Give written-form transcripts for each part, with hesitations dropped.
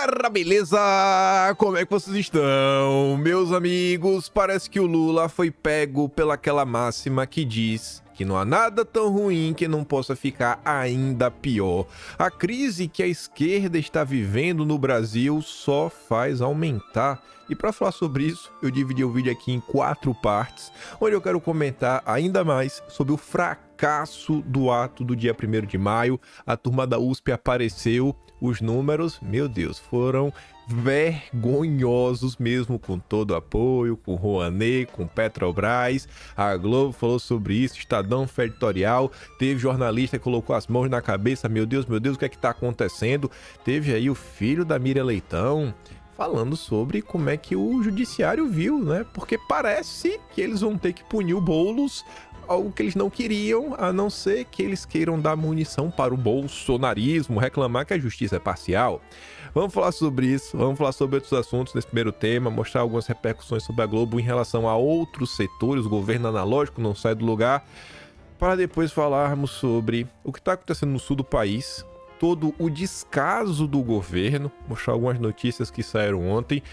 galera, beleza? Como é que vocês estão? Meus amigos, parece que o Lula foi pego pelaquela máxima que diz que não há nada tão ruim que não possa ficar ainda pior. A crise que a esquerda está vivendo no Brasil só faz aumentar. E para falar sobre isso, eu dividi o vídeo aqui em 4 partes, onde eu quero comentar ainda mais sobre o fracasso do ato do dia 1º de maio. A turma da USP apareceu, os números, meu Deus, foram vergonhosos mesmo, com todo o apoio, com Rouanet, com Petrobras. A Globo falou sobre isso, Estadão foi editorial, teve jornalista que colocou as mãos na cabeça, meu Deus, o que é que tá acontecendo? Teve aí o filho da Miriam Leitão falando sobre como é que o judiciário viu, né? Porque parece que eles vão ter que punir o Boulos, algo que eles não queriam, a não ser que eles queiram dar munição para o bolsonarismo, reclamar que a justiça é parcial. Vamos falar sobre isso, vamos falar sobre outros assuntos nesse primeiro tema, mostrar algumas repercussões sobre a Globo em relação a outros setores, o governo analógico não sai do lugar, para depois falarmos sobre o que está acontecendo no sul do país, todo o descaso do governo, mostrar algumas notícias que saíram ontem,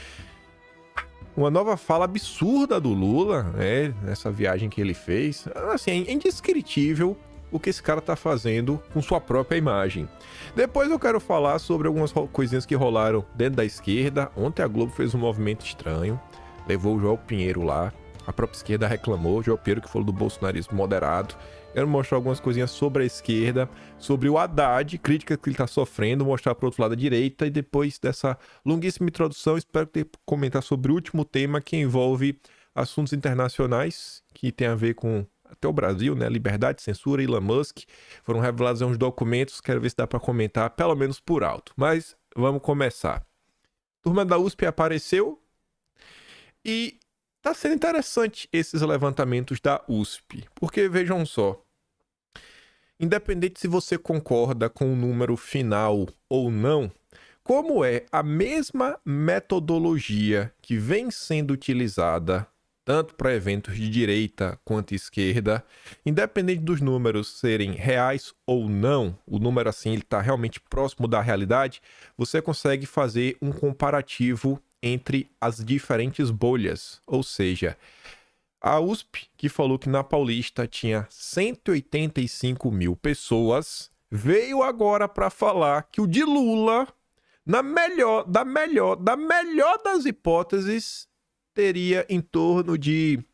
uma nova fala absurda do Lula, né, nessa viagem que ele fez. Assim, é indescritível o que esse cara tá fazendo com sua própria imagem. Depois eu quero falar sobre algumas coisinhas que rolaram dentro da esquerda. Ontem a Globo fez um movimento estranho, levou o João Pinheiro lá, a própria esquerda reclamou, o João Pinheiro que falou do bolsonarismo moderado. Quero mostrar algumas coisinhas sobre a esquerda, sobre o Haddad, críticas que ele está sofrendo, mostrar para o outro lado da direita, e depois dessa longuíssima introdução, espero ter comentar sobre o último tema que envolve assuntos internacionais, que tem a ver com até o Brasil, né? Liberdade, censura, Elon Musk. Foram revelados uns documentos, quero ver se dá para comentar, pelo menos por alto. Mas vamos começar. Turma da USP apareceu e tá sendo interessante esses levantamentos da USP, porque vejam só, independente se você concorda com o número final ou não, como é a mesma metodologia que vem sendo utilizada tanto para eventos de direita quanto esquerda, independente dos números serem reais ou não, o número assim ele está realmente próximo da realidade, você consegue fazer um comparativo entre as diferentes bolhas, ou seja, a USP, que falou que na Paulista tinha 185 mil pessoas, veio agora para falar que o de Lula, da melhor das hipóteses, teria em torno de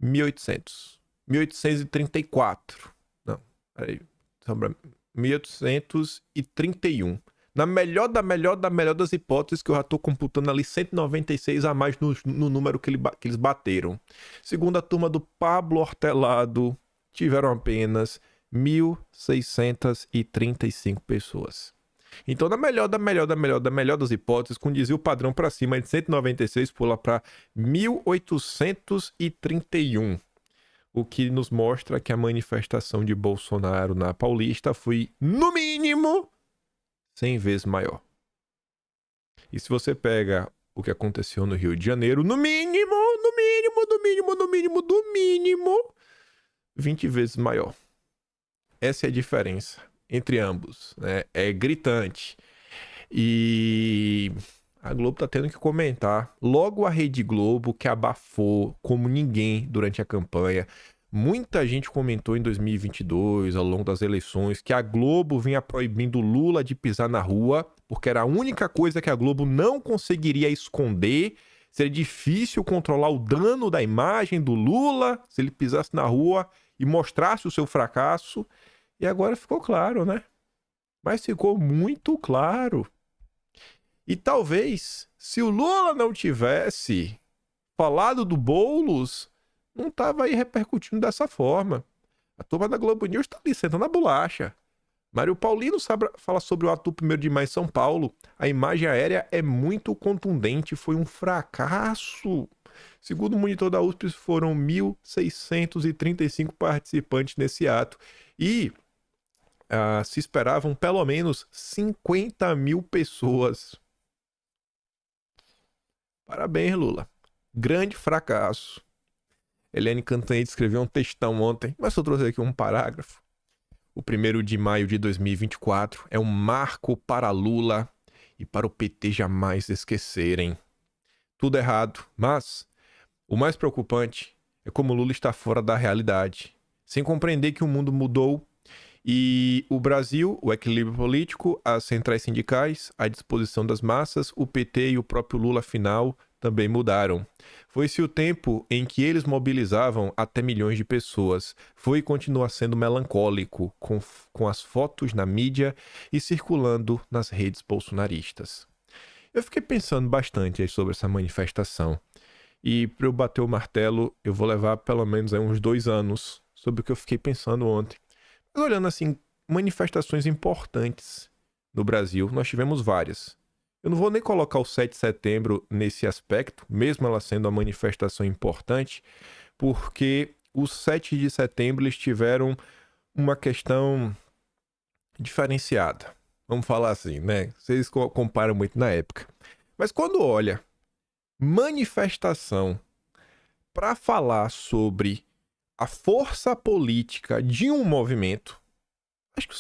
1.800, 1.834, não, peraí, 1.831. Na melhor das hipóteses, que eu já estou computando ali 196 a mais no número que eles bateram. Segundo a turma do Pablo Hortelado, tiveram apenas 1.635 pessoas. Então, na melhor das hipóteses, com desvio padrão para cima de 196, pula para 1.831. O que nos mostra que a manifestação de Bolsonaro na Paulista foi, no mínimo, 100 vezes maior. E se você pega o que aconteceu no Rio de Janeiro, no mínimo, 20 vezes maior. Essa é a diferença entre ambos, né? É gritante. E a Globo tá tendo que comentar. Logo a Rede Globo, que abafou como ninguém durante a campanha. Muita gente comentou em 2022, ao longo das eleições, que a Globo vinha proibindo Lula de pisar na rua, porque era a única coisa que a Globo não conseguiria esconder. Seria difícil controlar o dano da imagem do Lula se ele pisasse na rua e mostrasse o seu fracasso. E agora ficou claro, né? Mas ficou muito claro. E talvez, se o Lula não tivesse falado do Boulos, não estava aí repercutindo dessa forma. A turma da Globo News está ali sentando a bolacha. Mário Paulino fala sobre o ato do 1º de maio em São Paulo. A imagem aérea é muito contundente, foi um fracasso. Segundo o monitor da USP, foram 1.635 participantes nesse ato. E se esperavam pelo menos 50 mil pessoas. Parabéns, Lula. Grande fracasso. Eliane Cantanhede escreveu um textão ontem, mas eu trouxe aqui um parágrafo. O 1º de maio de 2024 é um marco para Lula e para o PT jamais esquecerem. Tudo errado, mas o mais preocupante é como Lula está fora da realidade, sem compreender que o mundo mudou e o Brasil, o equilíbrio político, as centrais sindicais, a disposição das massas, o PT e o próprio Lula, afinal, também mudaram. Foi-se o tempo em que eles mobilizavam até milhões de pessoas. Foi e continua sendo melancólico, com as fotos na mídia e circulando nas redes bolsonaristas. Eu fiquei pensando bastante aí sobre essa manifestação. E para eu bater o martelo, eu vou levar pelo menos aí uns 2 anos sobre o que eu fiquei pensando ontem. Mas olhando assim, manifestações importantes no Brasil, nós tivemos várias. Eu não vou nem colocar o 7 de setembro nesse aspecto, mesmo ela sendo uma manifestação importante, porque o 7 de setembro eles tiveram uma questão diferenciada. Vamos falar assim, né? Vocês comparam muito na época. Mas quando olha manifestação para falar sobre a força política de um movimento, acho que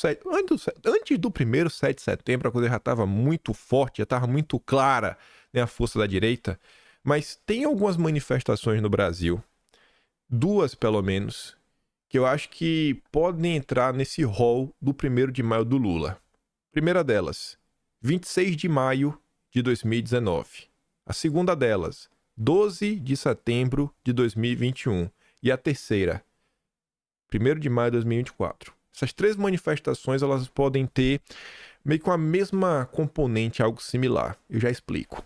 antes do primeiro 7 de setembro a coisa já estava muito forte, já estava muito clara, né, a força da direita, mas tem algumas manifestações no Brasil, 2 pelo menos, que eu acho que podem entrar nesse rol do 1º de maio do Lula. Primeira delas, 26 de maio de 2019. A segunda delas, 12 de setembro de 2021. E a terceira, 1º de maio de 2024. Essas 3 manifestações elas podem ter meio que a mesma componente, algo similar. Eu já explico.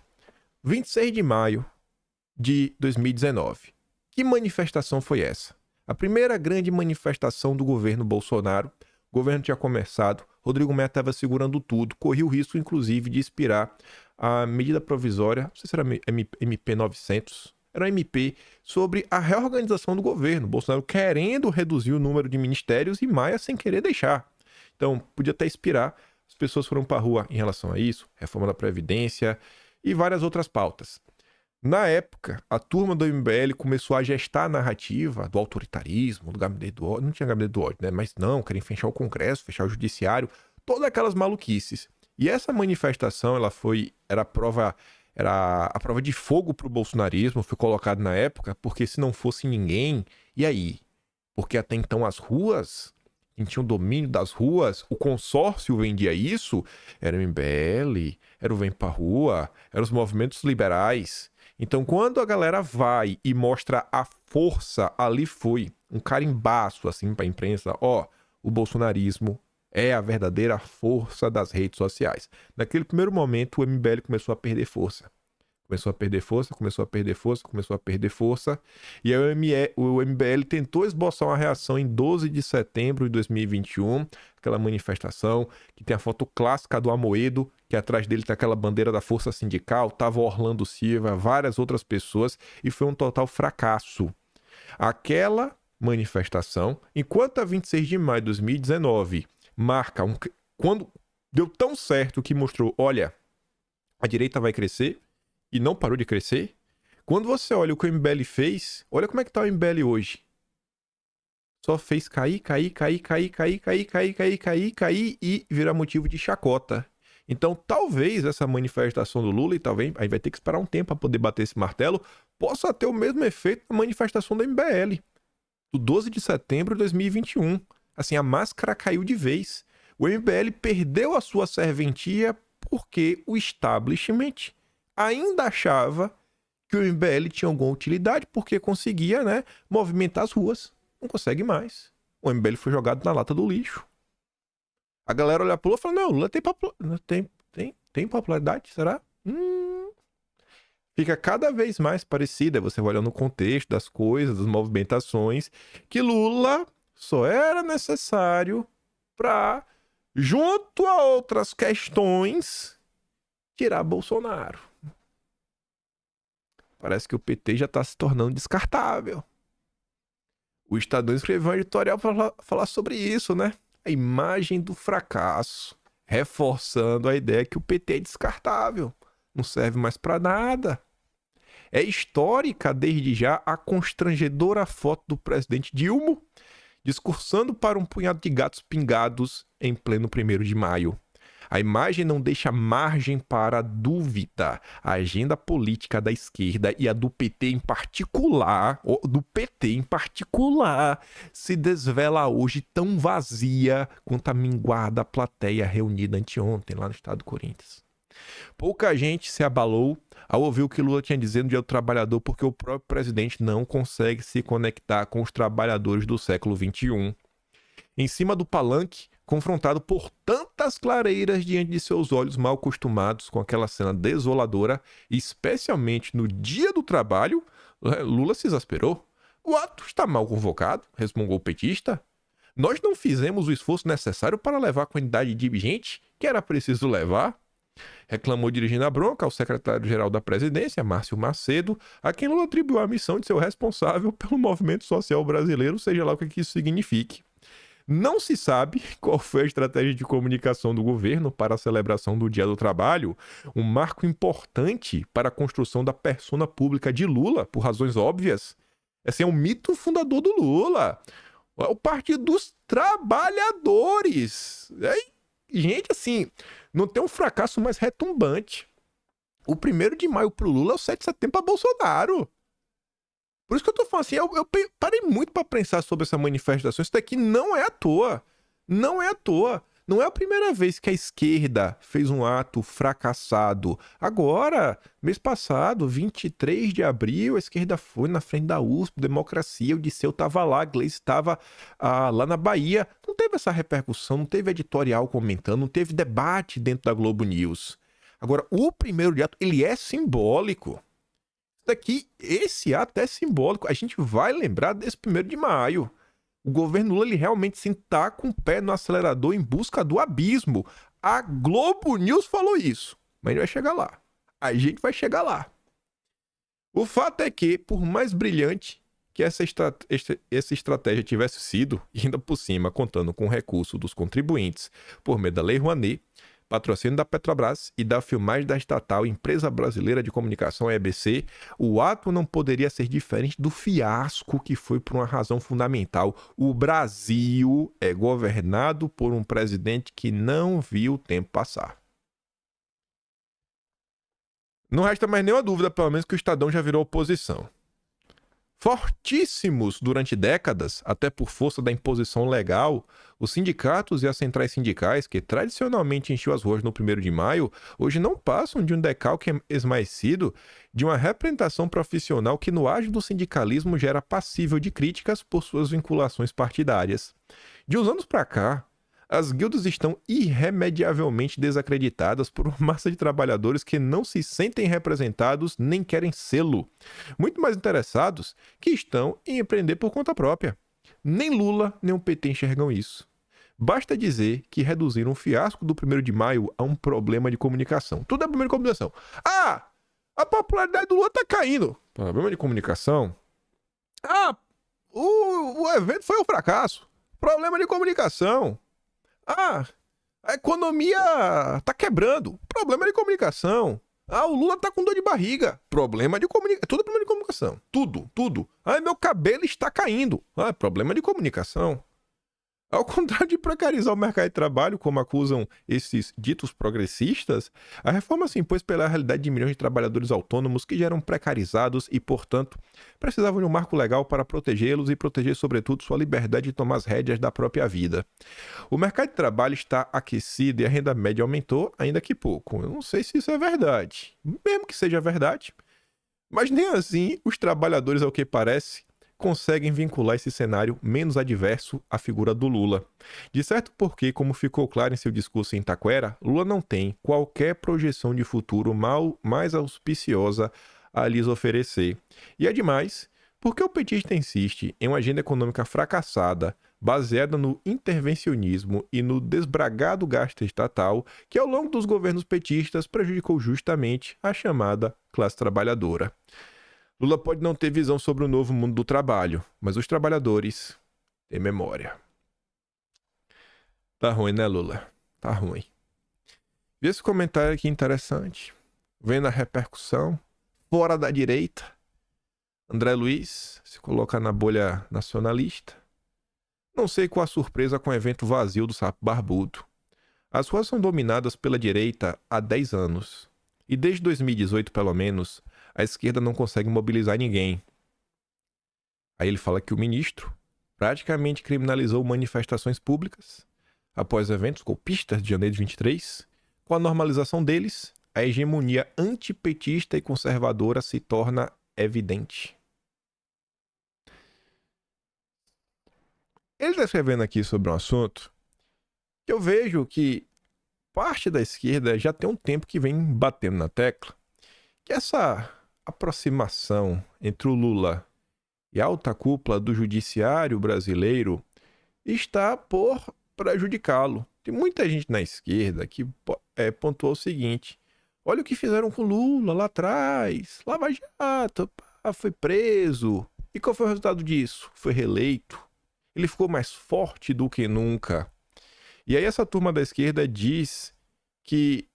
26 de maio de 2019. Que manifestação foi essa? A primeira grande manifestação do governo Bolsonaro. O governo tinha começado, Rodrigo Maia estava segurando tudo, corria o risco, inclusive, de expirar a medida provisória, não sei se era MP 900, era uma MP sobre a reorganização do governo. Bolsonaro querendo reduzir o número de ministérios e Maia sem querer deixar. Então, podia até expirar. As pessoas foram para a rua em relação a isso, reforma da Previdência e várias outras pautas. Na época, a turma do MBL começou a gestar a narrativa do autoritarismo, do gabinete do ódio. Não tinha gabinete do ódio, né? Mas não, querem fechar o Congresso, fechar o Judiciário, todas aquelas maluquices. E essa manifestação, era a prova de fogo para o bolsonarismo, foi colocado na época, porque se não fosse ninguém, e aí? Porque até então as ruas, quem tinha o domínio das ruas, o consórcio vendia isso, era o MBL, era o Vem Pra Rua, eram os movimentos liberais. Então, quando a galera vai e mostra a força, ali foi um carimbaço, assim, pra imprensa, o bolsonarismo é a verdadeira força das redes sociais. Naquele primeiro momento, o MBL começou a perder força. Começou a perder força. E aí o MBL tentou esboçar uma reação em 12 de setembro de 2021, aquela manifestação que tem a foto clássica do Amoedo, que atrás dele tá aquela bandeira da Força Sindical, tava Orlando Silva, várias outras pessoas, e foi um total fracasso. Aquela manifestação, enquanto a 26 de maio de 2019 marca quando deu tão certo que mostrou, olha, a direita vai crescer, e não parou de crescer. Quando você olha o que o MBL fez, olha como é que tá o MBL hoje. Só fez cair e virar motivo de chacota. Então, talvez essa manifestação do Lula, e talvez aí vai ter que esperar um tempo para poder bater esse martelo, possa ter o mesmo efeito da manifestação do MBL, do 12 de setembro de 2021. Assim, a máscara caiu de vez. O MBL perdeu a sua serventia porque o establishment ainda achava que o MBL tinha alguma utilidade porque conseguia, né, movimentar as ruas. Não consegue mais. O MBL foi jogado na lata do lixo. A galera olha pro Lula e fala, não, o Lula tem popularidade, será? Fica cada vez mais parecida, você vai olhando no contexto das coisas, das movimentações, que Lula só era necessário para, junto a outras questões, tirar Bolsonaro. Parece que o PT já está se tornando descartável. O Estadão escreveu um editorial para falar sobre isso, né? A imagem do fracasso, reforçando a ideia que o PT é descartável, não serve mais para nada. É histórica desde já a constrangedora foto do presidente Dilma discursando para um punhado de gatos pingados em pleno 1º de maio. A imagem não deixa margem para dúvida. A agenda política da esquerda e a do PT em particular, se desvela hoje tão vazia quanto a minguada plateia reunida anteontem lá no estado do Corinthians. Pouca gente se abalou ao ouvir o que Lula tinha a dizer no Dia do Trabalhador, porque o próprio presidente não consegue se conectar com os trabalhadores do século XXI. Em cima do palanque, confrontado por tantas clareiras diante de seus olhos mal acostumados com aquela cena desoladora, especialmente no Dia do Trabalho, Lula se exasperou. O ato está mal convocado, resmungou o petista. Nós não fizemos o esforço necessário para levar a quantidade de gente que era preciso levar. Reclamou dirigindo a bronca ao secretário-geral da presidência, Márcio Macedo, a quem Lula atribuiu a missão de ser o responsável pelo movimento social brasileiro, seja lá o que isso signifique. Não se sabe qual foi a estratégia de comunicação do governo para a celebração do Dia do Trabalho, um marco importante para a construção da persona pública de Lula, por razões óbvias. Esse é um mito fundador do Lula. É o Partido dos Trabalhadores. Gente, assim, não tem um fracasso mais retumbante. O 1º de maio pro Lula é o 7 de setembro para Bolsonaro. Por isso que eu tô falando assim, eu parei muito para pensar sobre essa manifestação. Isso daqui não é à toa. Não é à toa. Não é a primeira vez que a esquerda fez um ato fracassado. Agora, mês passado, 23 de abril, a esquerda foi na frente da USP, Democracia, o Disseu estava lá, a Gleice estava lá na Bahia. Não teve essa repercussão, não teve editorial comentando, não teve debate dentro da Globo News. Agora, o 1º de ato, ele é simbólico. Esse ato é simbólico. A gente vai lembrar desse 1º de maio. O governo Lula, ele realmente sim tá com o pé no acelerador em busca do abismo. A Globo News falou isso, mas a gente vai chegar lá. A gente vai chegar lá. O fato é que, por mais brilhante que essa estratégia tivesse sido, e ainda por cima contando com o recurso dos contribuintes por meio da Lei Rouanet, patrocínio da Petrobras e da filmagem da estatal Empresa Brasileira de Comunicação, EBC, o ato não poderia ser diferente do fiasco que foi por uma razão fundamental. O Brasil é governado por um presidente que não viu o tempo passar. Não resta mais nenhuma dúvida, pelo menos, que o Estadão já virou oposição. Fortíssimos durante décadas, até por força da imposição legal, os sindicatos e as centrais sindicais, que tradicionalmente enchiam as ruas no 1º de maio, hoje não passam de um decalque esmaecido de uma representação profissional que no ágio do sindicalismo gera passível de críticas por suas vinculações partidárias. De uns anos para cá, as guildas estão irremediavelmente desacreditadas por uma massa de trabalhadores que não se sentem representados nem querem sê-lo. Muito mais interessados que estão em empreender por conta própria. Nem Lula nem o PT enxergam isso. Basta dizer que reduziram o fiasco do 1º de maio a um problema de comunicação. Tudo é problema de comunicação. Ah, a popularidade do Lula tá caindo. Problema de comunicação. Ah, o evento foi um fracasso. Problema de comunicação. Ah, a economia tá quebrando. Problema de comunicação. Ah, o Lula tá com dor de barriga. Problema de comunicação. Tudo é problema de comunicação. Tudo. Ah, meu cabelo está caindo. Ah, problema de comunicação. Ao contrário de precarizar o mercado de trabalho, como acusam esses ditos progressistas, a reforma se impôs pela realidade de milhões de trabalhadores autônomos que já eram precarizados e, portanto, precisavam de um marco legal para protegê-los e proteger, sobretudo, sua liberdade de tomar as rédeas da própria vida. O mercado de trabalho está aquecido e a renda média aumentou, ainda que pouco. Eu não sei se isso é verdade. Mesmo que seja verdade. Mas nem assim os trabalhadores, ao que parece, conseguem vincular esse cenário menos adverso à figura do Lula. De certo porque, como ficou claro em seu discurso em Itaquera, Lula não tem qualquer projeção de futuro mais auspiciosa a lhes oferecer. E é demais porque o petista insiste em uma agenda econômica fracassada, baseada no intervencionismo e no desbragado gasto estatal, que ao longo dos governos petistas prejudicou justamente a chamada classe trabalhadora. Lula pode não ter visão sobre o novo mundo do trabalho, mas os trabalhadores têm memória. Tá ruim, né, Lula? Tá ruim. Vi esse comentário aqui interessante. Vendo a repercussão. Fora da direita. André Luiz se coloca na bolha nacionalista. Não sei qual a surpresa com o evento vazio do Sapo Barbudo. As ruas são dominadas pela direita há 10 anos. E desde 2018, pelo menos, a esquerda não consegue mobilizar ninguém. Aí ele fala que o ministro praticamente criminalizou manifestações públicas após eventos golpistas de janeiro de 23. Com a normalização deles, a hegemonia antipetista e conservadora se torna evidente. Ele está escrevendo aqui sobre um assunto que eu vejo que parte da esquerda já tem um tempo que vem batendo na tecla, que essa aproximação entre o Lula e a alta cúpula do judiciário brasileiro está por prejudicá-lo. Tem muita gente na esquerda que pontuou o seguinte: olha o que fizeram com o Lula lá atrás, Lava Jato, foi preso. E qual foi o resultado disso? Foi reeleito. Ele ficou mais forte do que nunca. E aí essa turma da esquerda diz que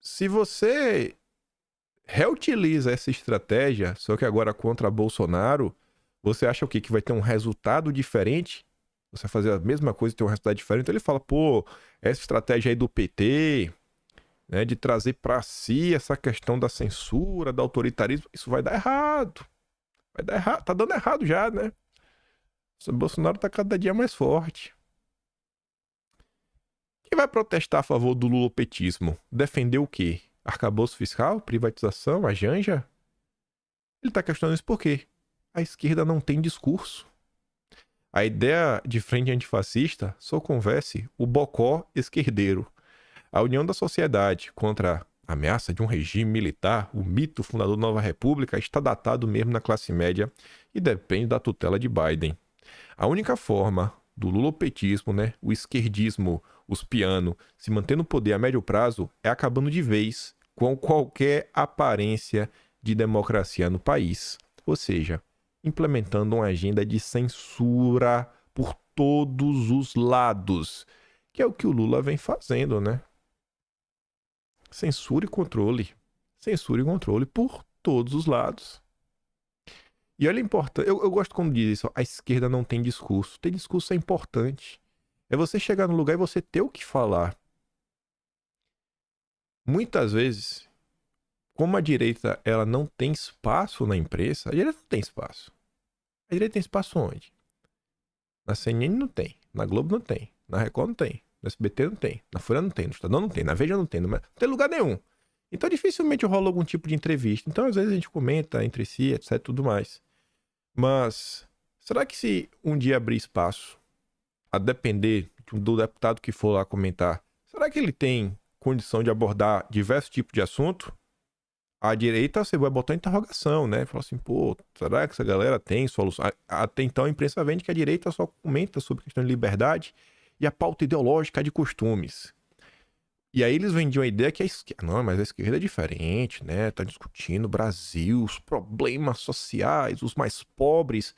se você reutiliza essa estratégia, só que agora contra Bolsonaro, você acha o quê? Que vai ter um resultado diferente? Você vai fazer a mesma coisa e ter um resultado diferente? Então ele fala, pô, essa estratégia aí do PT, né, de trazer para si essa questão da censura, do autoritarismo, isso vai dar errado. Vai dar errado, tá dando errado já, né? O Bolsonaro tá cada dia mais forte. Quem vai protestar a favor do lulopetismo? Defender o quê? Arcabouço fiscal? Privatização? A Janja? Ele tá questionando isso por quê? A esquerda não tem discurso. A ideia de frente antifascista só converse o bocó esquerdeiro. A união da sociedade contra a ameaça de um regime militar, o mito fundador da Nova República, está datado mesmo na classe média e depende da tutela de Biden. A única forma do lulopetismo, né, o esquerdismo, os piano, se manter no poder a médio prazo é acabando de vez com qualquer aparência de democracia no país. Ou seja, implementando uma agenda de censura por todos os lados, que é o que o Lula vem fazendo, né? Censura e controle. Censura e controle por todos os lados. E olha, importante, eu gosto quando diz isso, a esquerda não tem discurso. Ter discurso é importante. É você chegar no lugar e você ter o que falar. Muitas vezes, como a direita ela não tem espaço na imprensa, a direita não tem espaço. A direita tem espaço onde? Na CNN não tem, na Globo não tem, na Record não tem, no SBT não tem, na Folha não tem, no Estadão não tem, na Veja não tem, não tem lugar nenhum. Então dificilmente rola algum tipo de entrevista. Então às vezes a gente comenta entre si, etc, tudo mais. Mas será que se um dia abrir espaço, a depender do deputado que for lá comentar, será que ele tem condição de abordar diversos tipos de assunto? A direita você vai botar interrogação, né? Fala assim, pô, será que essa galera tem solução? Até então a imprensa vende que a direita só comenta sobre questão de liberdade e a pauta ideológica de costumes. E aí eles vendiam a ideia que a esquerda... Não, mas a esquerda é diferente, né? Tá discutindo o Brasil, os problemas sociais, os mais pobres.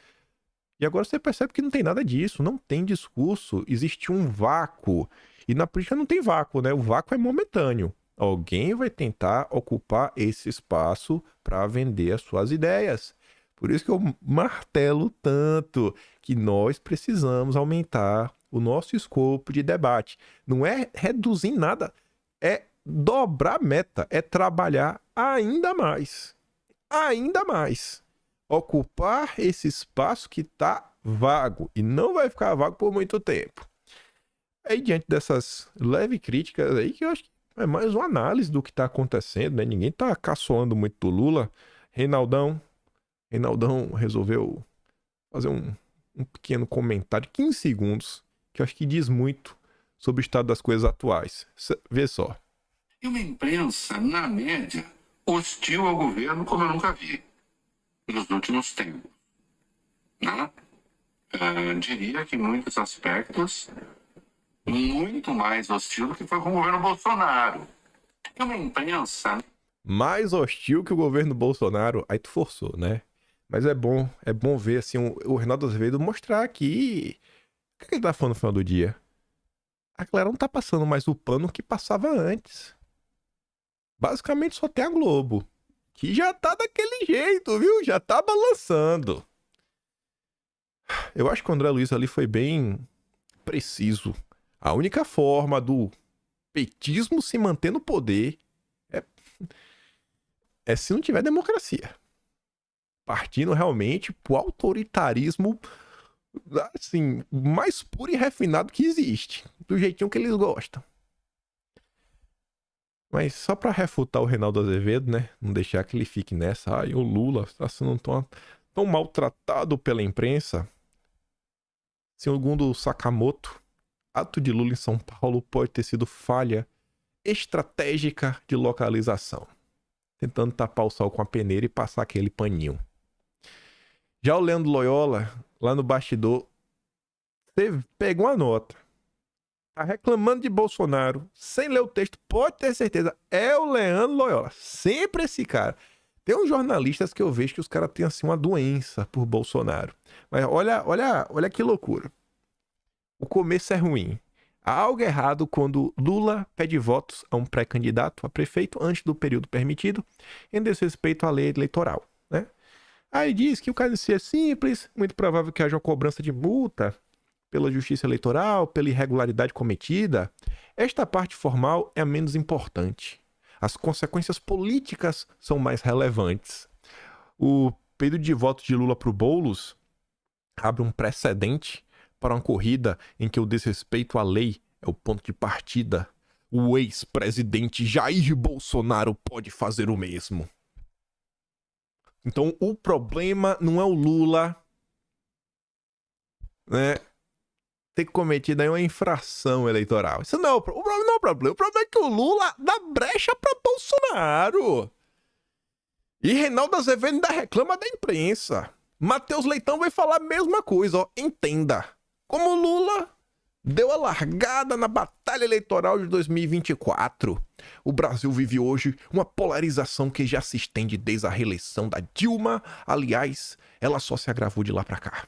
E agora você percebe que não tem nada disso, não tem discurso, existe um vácuo. E na política não tem vácuo, né? O vácuo é momentâneo. Alguém vai tentar ocupar esse espaço para vender as suas ideias. Por isso que eu martelo tanto que nós precisamos aumentar o nosso escopo de debate. Não é reduzir nada, é dobrar a meta, é trabalhar ainda mais. Ainda mais. Ocupar esse espaço que está vago e não vai ficar vago por muito tempo. Aí, diante dessas leves críticas aí, que eu acho que é mais uma análise do que está acontecendo, né? Ninguém está caçoando muito do Lula. Reinaldão resolveu fazer um pequeno comentário, 15 segundos, que eu acho que diz muito sobre o estado das coisas atuais. Vê só. E uma imprensa, na média, hostil ao governo como eu nunca vi nos últimos tempos, né? Diria que em muitos aspectos muito mais hostil do que foi com o governo Bolsonaro. E uma imprensa... Mais hostil que o governo Bolsonaro, aí tu forçou, né? Mas é bom ver assim o Reinaldo Azevedo mostrar que... O que ele tá falando no final do dia? A galera não tá passando mais o pano que passava antes. Basicamente só tem a Globo, que já tá daquele jeito, viu? Já tá balançando. Eu acho que o André Luiz ali foi bem preciso. A única forma do petismo se manter no poder é se não tiver democracia. Partindo realmente pro autoritarismo, assim, mais puro e refinado que existe. Do jeitinho que eles gostam. Mas só pra refutar o Reinaldo Azevedo, né? Não deixar que ele fique nessa. Ai, o Lula está sendo tão maltratado pela imprensa. Segundo o Sakamoto, ato de Lula em São Paulo pode ter sido falha estratégica de localização. Tentando tapar o sol com a peneira e passar aquele paninho. Já o Leandro Loyola, lá no bastidor, pegou uma nota. Tá reclamando de Bolsonaro, sem ler o texto, pode ter certeza. É o Leandro Loyola. Sempre esse cara. Tem uns jornalistas que eu vejo que os caras têm assim uma doença por Bolsonaro. Mas olha que loucura. O começo é ruim. Há algo errado quando Lula pede votos a um pré-candidato a prefeito antes do período permitido, em desrespeito à lei eleitoral, né? Aí diz que o caso é simples, muito provável que haja uma cobrança de multa pela justiça eleitoral, pela irregularidade cometida. Esta parte formal é a menos importante. As consequências políticas são mais relevantes. O pedido de votos de Lula para o Boulos abre um precedente para uma corrida em que o desrespeito à lei é o ponto de partida. O ex-presidente Jair Bolsonaro pode fazer o mesmo. Então, o problema não é o Lula, né, ter cometido aí uma infração eleitoral. Isso não é o problema, não é o problema. O problema é que o Lula dá brecha para Bolsonaro. E Reinaldo Azevedo ainda reclama da imprensa. Matheus Leitão vai falar a mesma coisa, ó. Entenda. Como o Lula deu a largada na batalha eleitoral de 2024. O Brasil vive hoje uma polarização que já se estende desde a reeleição da Dilma. Aliás, ela só se agravou de lá pra cá.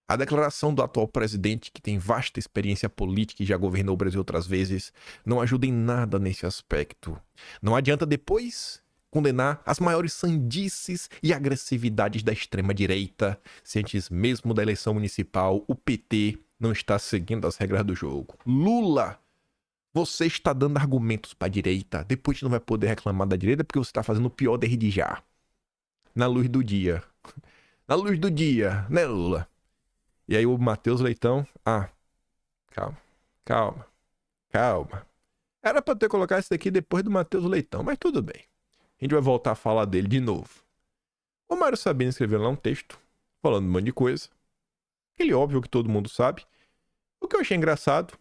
A declaração do atual presidente, que tem vasta experiência política e já governou o Brasil outras vezes, não ajuda em nada nesse aspecto. Não adianta depois condenar as maiores sandices e agressividades da extrema-direita, se antes mesmo da eleição municipal o PT não está seguindo as regras do jogo. Lula, você está dando argumentos para a direita, depois não vai poder reclamar da direita porque você está fazendo o pior desde já. Na luz do dia. Na luz do dia, né, Lula? E aí o Matheus Leitão, calma. Era pra eu ter colocado isso daqui depois do Matheus Leitão, mas tudo bem. A gente vai voltar a falar dele de novo. O Mário Sabino escreveu lá um texto, falando um monte de coisa. Aquele óbvio que todo mundo sabe. O que eu achei engraçado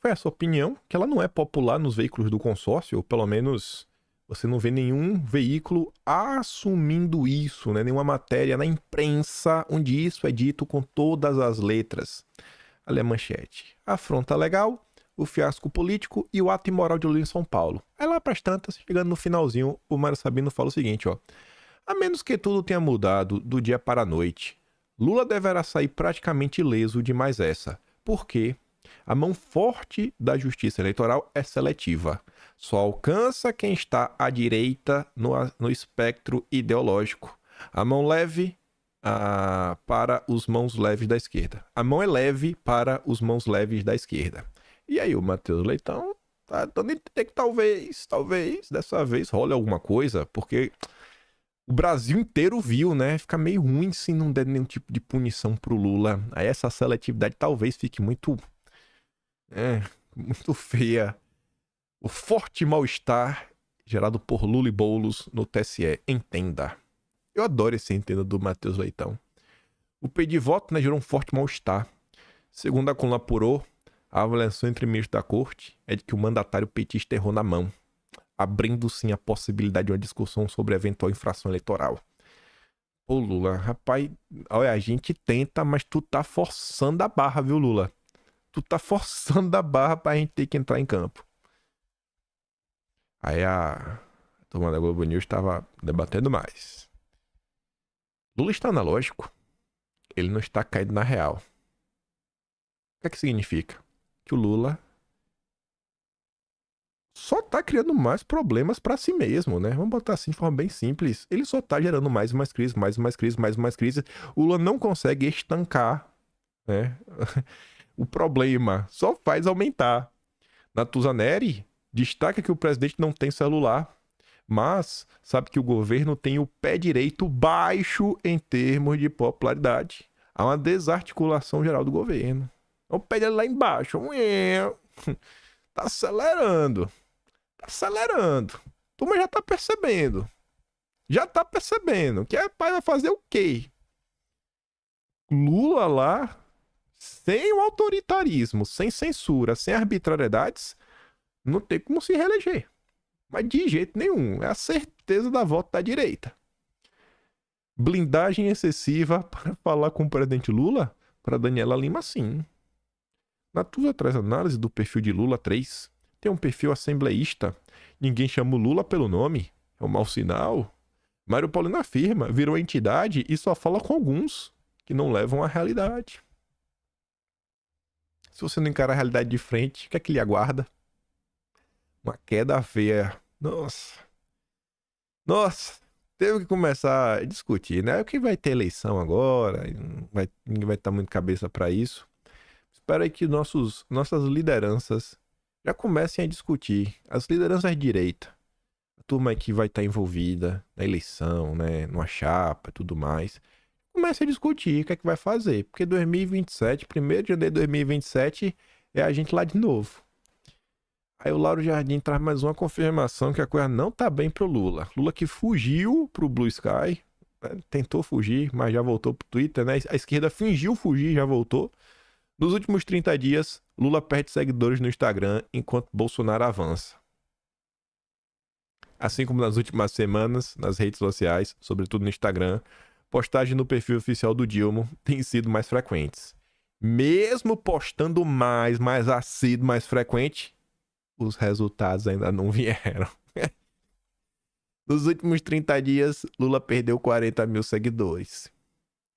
foi essa opinião, que ela não é popular nos veículos do consórcio, ou pelo menos você não vê nenhum veículo assumindo isso, né? Nenhuma matéria na imprensa onde isso é dito com todas as letras. Ali é a manchete. Afronta legal, o fiasco político e o ato imoral de Lula em São Paulo. Aí lá pras tantas, chegando no finalzinho, o Mário Sabino fala o seguinte, ó. A menos que tudo tenha mudado do dia para a noite, Lula deverá sair praticamente ileso de mais essa. Por quê? A mão forte da justiça eleitoral é seletiva. Só alcança quem está à direita no espectro ideológico. A mão leve para os mãos leves da esquerda. A mão é leve para os mãos leves da esquerda. E aí o Matheus Leitão tá dando a entender que talvez, dessa vez role alguma coisa, porque o Brasil inteiro viu, né? Fica meio ruim se não der nenhum tipo de punição pro Lula. Aí essa seletividade talvez fique muito feia. O forte mal-estar gerado por Lula e Boulos no TSE. Entenda. Eu adoro esse entenda do Matheus Leitão. O pedido de voto, né, gerou um forte mal-estar. Segundo a coluna apurou, a avaliação entre ministros da corte é de que o mandatário petista errou na mão, abrindo sim a possibilidade de uma discussão sobre eventual infração eleitoral. Ô Lula, rapaz, olha, a gente tenta, mas tu tá forçando a barra, viu, Lula? Tu tá forçando a barra pra gente ter que entrar em campo. Aí a turma da Globo News estava debatendo mais. Lula está analógico. Ele não está caído na real. O que é que significa? Que o Lula só tá criando mais problemas pra si mesmo, né? Vamos botar assim de forma bem simples. Ele só tá gerando mais e mais crises, mais e mais crises, mais e mais crises. O Lula não consegue estancar, né? O problema só faz aumentar. Natuzaneri destaca que o presidente não tem celular, mas sabe que o governo tem o pé direito baixo em termos de popularidade. Há uma desarticulação geral do governo. O pé dele lá embaixo. Tá acelerando. Tá acelerando. Turma já tá percebendo. Já tá percebendo. Que é pai vai fazer o quê? Lula lá, sem o autoritarismo, sem censura, sem arbitrariedades, não tem como se reeleger. Mas de jeito nenhum. É a certeza da volta da direita. Blindagem excessiva para falar com o presidente Lula? Para Daniela Lima, sim. Natuza traz análise do perfil de Lula 3. Tem um perfil assembleísta. Ninguém chama o Lula pelo nome. É um mau sinal. Mário Paulino afirma, virou entidade e só fala com alguns que não levam à realidade. Se você não encara a realidade de frente, o que é que lhe aguarda? Uma queda feia. Nossa, teve que começar a discutir, né? O que vai ter eleição agora? Ninguém vai estar muito cabeça para isso. Espero aí que nossas lideranças já comecem a discutir. As lideranças de direita. A turma que vai estar envolvida na eleição, né? Numa chapa e tudo mais. Comece a discutir o que é que vai fazer. Porque 2027, 1º de janeiro de 2027, é a gente lá de novo. Aí o Lauro Jardim traz mais uma confirmação que a coisa não tá bem pro Lula. Lula que fugiu pro Blue Sky, né? Tentou fugir, mas já voltou pro Twitter, né? A esquerda fingiu fugir, já voltou. Nos últimos 30 dias, Lula perde seguidores no Instagram enquanto Bolsonaro avança. Assim como nas últimas semanas, nas redes sociais, sobretudo no Instagram, postagens no perfil oficial do Dilma têm sido mais frequentes. Mesmo postando mais assíduo, mais frequente, os resultados ainda não vieram. Nos últimos 30 dias, Lula perdeu 40 mil seguidores.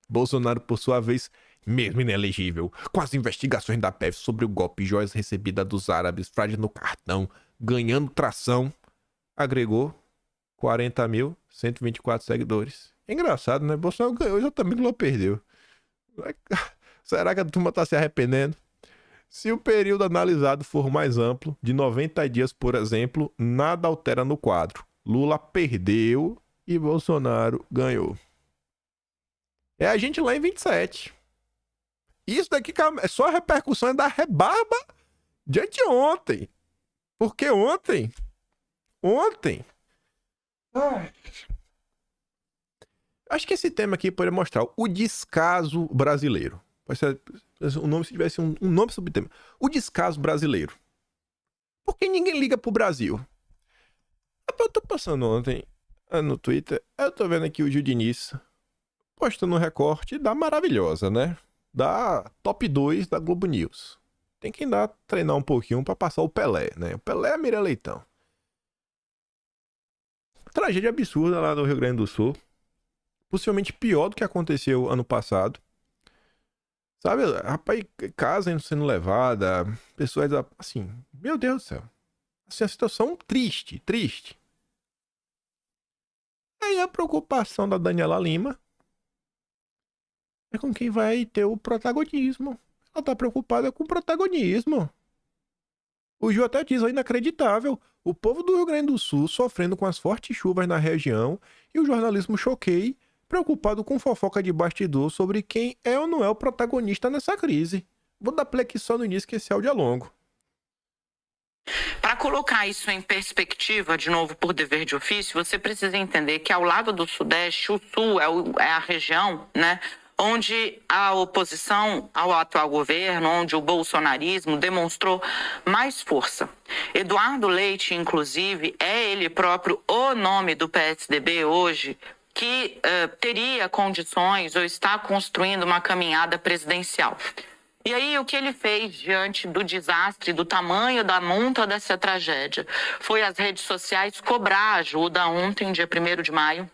Bolsonaro, por sua vez, mesmo inelegível, com as investigações da PF sobre o golpe e joias recebidas dos árabes, fraude no cartão, ganhando tração, agregou 40.124 seguidores. É engraçado, né? Bolsonaro ganhou e também Lula perdeu. Será que a turma tá se arrependendo? Se o período analisado for mais amplo, de 90 dias, por exemplo, nada altera no quadro. Lula perdeu e Bolsonaro ganhou. É a gente lá em 27. Isso daqui é só a repercussão da rebarba de anteontem. Porque ontem... Acho que esse tema aqui poderia mostrar o descaso brasileiro. Pode ser o nome, se tivesse um nome sobre o tema. O descaso brasileiro. Por que ninguém liga pro Brasil? Eu tô passando ontem no Twitter, eu tô vendo aqui o Gil Diniz postando um recorte da Maravilhosa, né? Da top 2 da Globo News. Tem que ainda treinar um pouquinho pra passar o Pelé, né? O Pelé é a Mira Leitão. Tragédia absurda lá no Rio Grande do Sul. Possivelmente pior do que aconteceu ano passado. Sabe, rapaz, casa sendo levada, pessoas assim, meu Deus do céu. Assim, a situação triste. Aí a preocupação da Daniela Lima é com quem vai ter o protagonismo. Ela tá preocupada com o protagonismo. O Gil até diz, inacreditável, o povo do Rio Grande do Sul sofrendo com as fortes chuvas na região e o jornalismo choquei, preocupado com fofoca de bastidor sobre quem é ou não é o protagonista nessa crise. Vou dar play aqui só no início que esse áudio é longo. Para colocar isso em perspectiva, de novo por dever de ofício, você precisa entender que ao lado do Sudeste, o Sul é a região, né, onde a oposição ao atual governo, onde o bolsonarismo demonstrou mais força. Eduardo Leite, inclusive, é ele próprio o nome do PSDB hoje, que teria condições ou está construindo uma caminhada presidencial. E aí, o que ele fez diante do desastre, do tamanho da monta dessa tragédia, foi as redes sociais cobrar a ajuda ontem, dia 1º de maio,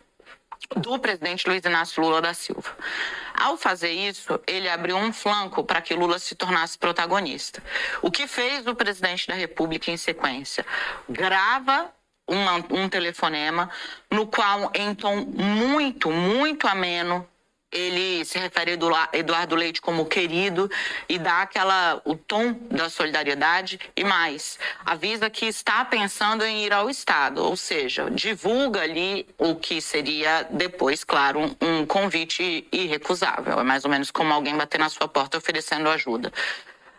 do presidente Luiz Inácio Lula da Silva. Ao fazer isso, ele abriu um flanco para que Lula se tornasse protagonista. O que fez o presidente da República em sequência? Grava um telefonema no qual, em tom muito ameno, ele se refere a Eduardo Leite como querido e dá o tom da solidariedade e mais, avisa que está pensando em ir ao Estado, ou seja, divulga ali o que seria depois, claro, um convite irrecusável. É mais ou menos como alguém bater na sua porta oferecendo ajuda.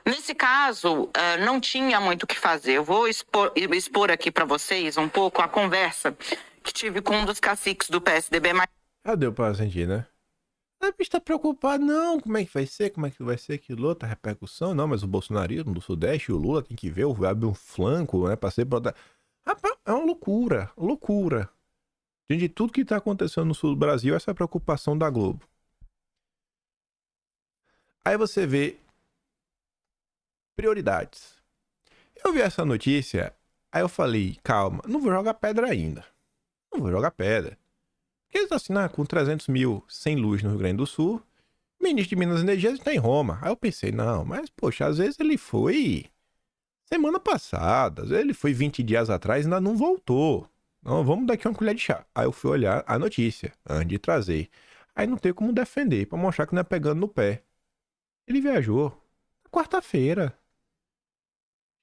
Nesse caso, não tinha muito o que fazer. Eu vou expor aqui para vocês um pouco a conversa que tive com um dos caciques do PSDB. Já deu pra sentir, né? A bicho tá preocupado, não, como é que vai ser, aquilo, outra repercussão, não, mas o bolsonarismo do Sudeste, o Lula tem que ver, abrir um flanco, né, pra ser... Rapaz, é uma loucura, loucura. Diante de tudo que tá acontecendo no sul do Brasil, essa é a preocupação da Globo. Aí você vê prioridades. Eu vi essa notícia, aí eu falei, calma, não vou jogar pedra ainda. Não vou jogar pedra. Porque eles assinam com 300 mil sem luz no Rio Grande do Sul. O ministro de Minas e Energia está em Roma. Aí eu pensei, não, mas poxa, às vezes ele foi semana passada, às vezes ele foi 20 dias atrás e ainda não voltou. Não, vamos dar aqui uma colher de chá. Aí eu fui olhar a notícia antes de trazer. Aí não tem como defender, pra mostrar que não é pegando no pé. Ele viajou na quarta-feira.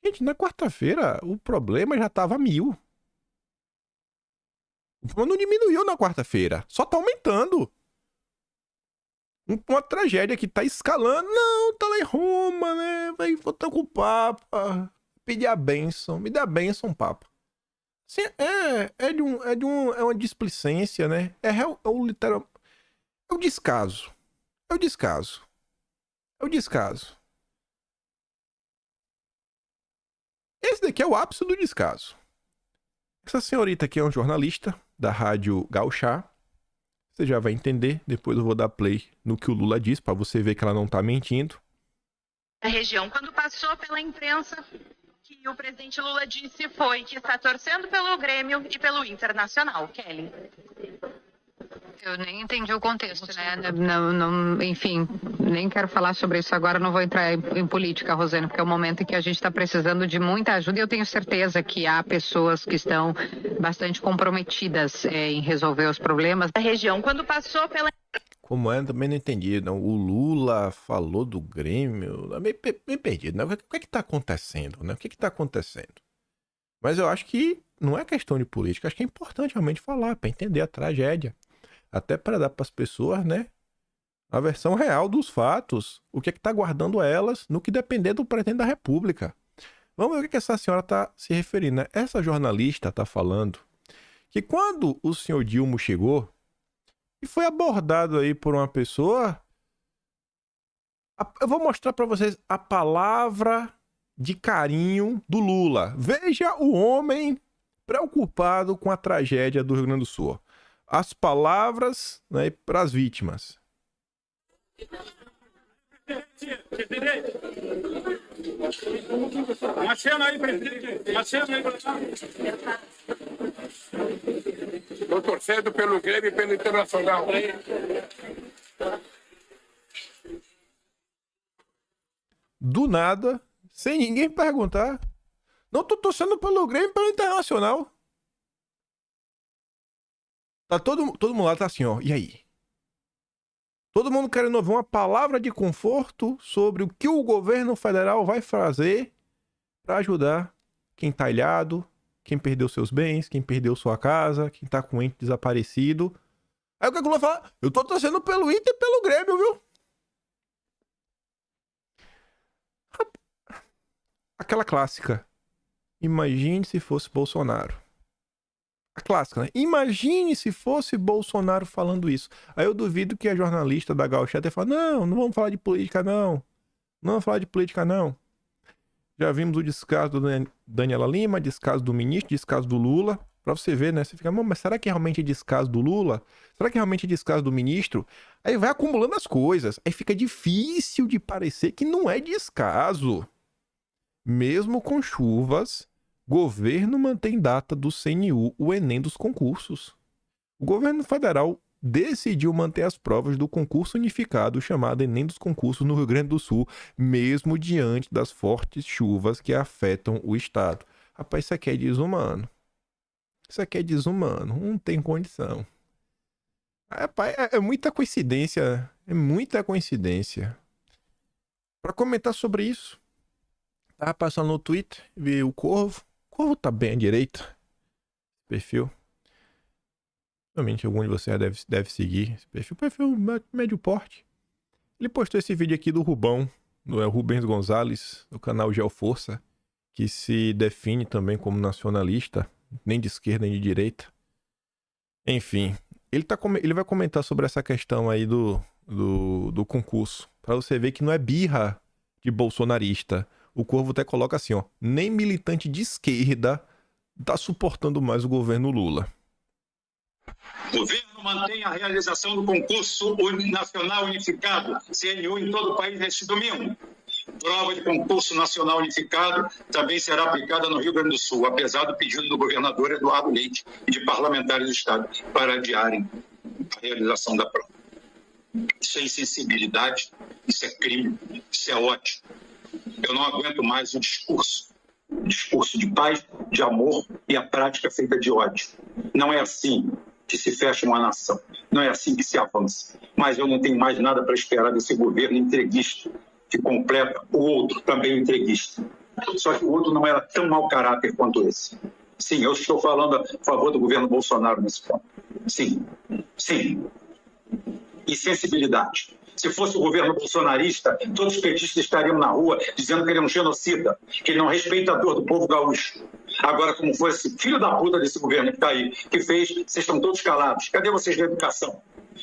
Gente, na quarta-feira o problema já tava 1000. O problema não diminuiu na quarta-feira, só tá aumentando. Uma tragédia que tá escalando. Não, tá lá em Roma, né? Vai votar com o Papa. Pedir a bênção. Me dá a bênção, Papa. Assim, é uma displicência, né? Literal. É o descaso. É o descaso. É o descaso. Esse daqui é o ápice do descaso. Essa senhorita aqui é um jornalista da Rádio Gaúcha. Você já vai entender. Depois eu vou dar play no que o Lula diz, pra você ver que ela não tá mentindo. A região, quando passou pela imprensa, que o presidente Lula disse foi que está torcendo pelo Grêmio e pelo Internacional. Kelly. Eu nem entendi o contexto, né? Não, enfim, nem quero falar sobre isso agora, não vou entrar em política, Rosane, porque é o momento em que a gente está precisando de muita ajuda e eu tenho certeza que há pessoas que estão bastante comprometidas em resolver os problemas. A região, quando passou pela... Como é, também não entendi. Não. O Lula falou do Grêmio. Meio perdido, né? O que é que tá acontecendo, né? O que é que tá acontecendo? Mas eu acho que não é questão de política. Acho que é importante realmente falar, para entender a tragédia. Até para dar para as pessoas, né? A versão real dos fatos. O que é que tá guardando elas no que depender do presidente da República. Vamos ver o que essa senhora tá se referindo, né? Essa jornalista tá falando que quando o senhor Dilma chegou e foi abordado aí por uma pessoa, eu vou mostrar para vocês a palavra de carinho do Lula. Veja o homem preocupado com a tragédia do Rio Grande do Sul. As palavras, né, para as vítimas. Uma cena aí, presidente. Uma cena aí. Estou torcendo pelo Grêmio e pelo Internacional. Do nada, sem ninguém perguntar. Não tô torcendo pelo Grêmio e pelo Internacional. Tá todo mundo lá tá assim, ó. E aí? Todo mundo querendo ouvir uma palavra de conforto sobre o que o governo federal vai fazer para ajudar quem tá ilhado, quem perdeu seus bens, quem perdeu sua casa, quem tá com ente desaparecido. Aí o que o Lula fala? Eu tô torcendo pelo Inter e pelo Grêmio, viu? Aquela clássica. Imagine se fosse Bolsonaro. A clássica, né? Imagine se fosse Bolsonaro falando isso. Aí eu duvido que a jornalista da Gaúcha até fala, não vamos falar de política, não. Não vamos falar de política, não. Já vimos o descaso do Daniela Lima, descaso do ministro, descaso do Lula. Pra você ver, né? Você fica, mas será que realmente é descaso do Lula? Será que realmente é descaso do ministro? Aí vai acumulando as coisas. Aí fica difícil de parecer que não é descaso. Mesmo com chuvas, governo mantém data do CNU, o Enem dos concursos. O governo federal decidiu manter as provas do concurso unificado chamado Enem dos concursos no Rio Grande do Sul, mesmo diante das fortes chuvas que afetam o estado. Rapaz, isso aqui é desumano. Isso aqui é desumano. Não tem condição. Pai, é muita coincidência. É muita coincidência. Pra comentar sobre isso, tava passando no Twitter, vi o Corvo. O Corvo tá bem à direita. Perfil. Realmente algum de vocês deve seguir esse perfil médio porte. Ele postou esse vídeo aqui do Rubão, do Rubens Gonzalez, do canal Geoforça, que se define também como nacionalista, nem de esquerda nem de direita. Enfim, ele vai comentar sobre essa questão aí do concurso, pra você ver que não é birra de bolsonarista. O Corvo até coloca assim, ó, nem militante de esquerda tá suportando mais o governo Lula. O governo mantém a realização do concurso nacional unificado, CNU, em todo o país neste domingo. Prova de concurso nacional unificado também será aplicada no Rio Grande do Sul, apesar do pedido do governador Eduardo Leite e de parlamentares do Estado para adiarem a realização da prova. Isso é insensibilidade, isso é crime, isso é ódio. Eu não aguento mais o discurso de paz, de amor e a prática feita de ódio. Não é assim que se fecha uma nação, não é assim que se avança. Mas eu não tenho mais nada para esperar desse governo entreguista, que completa o outro também entreguista. Só que o outro não era tão mau caráter quanto esse. Sim, eu estou falando a favor do governo Bolsonaro nesse ponto. Sim. Insensibilidade. Se fosse o governo bolsonarista, todos os petistas estariam na rua dizendo que ele é um genocida, que ele não respeita a dor do povo gaúcho. Agora, como foi esse filho da puta desse governo que está aí, que fez, vocês estão todos calados. Cadê vocês da educação?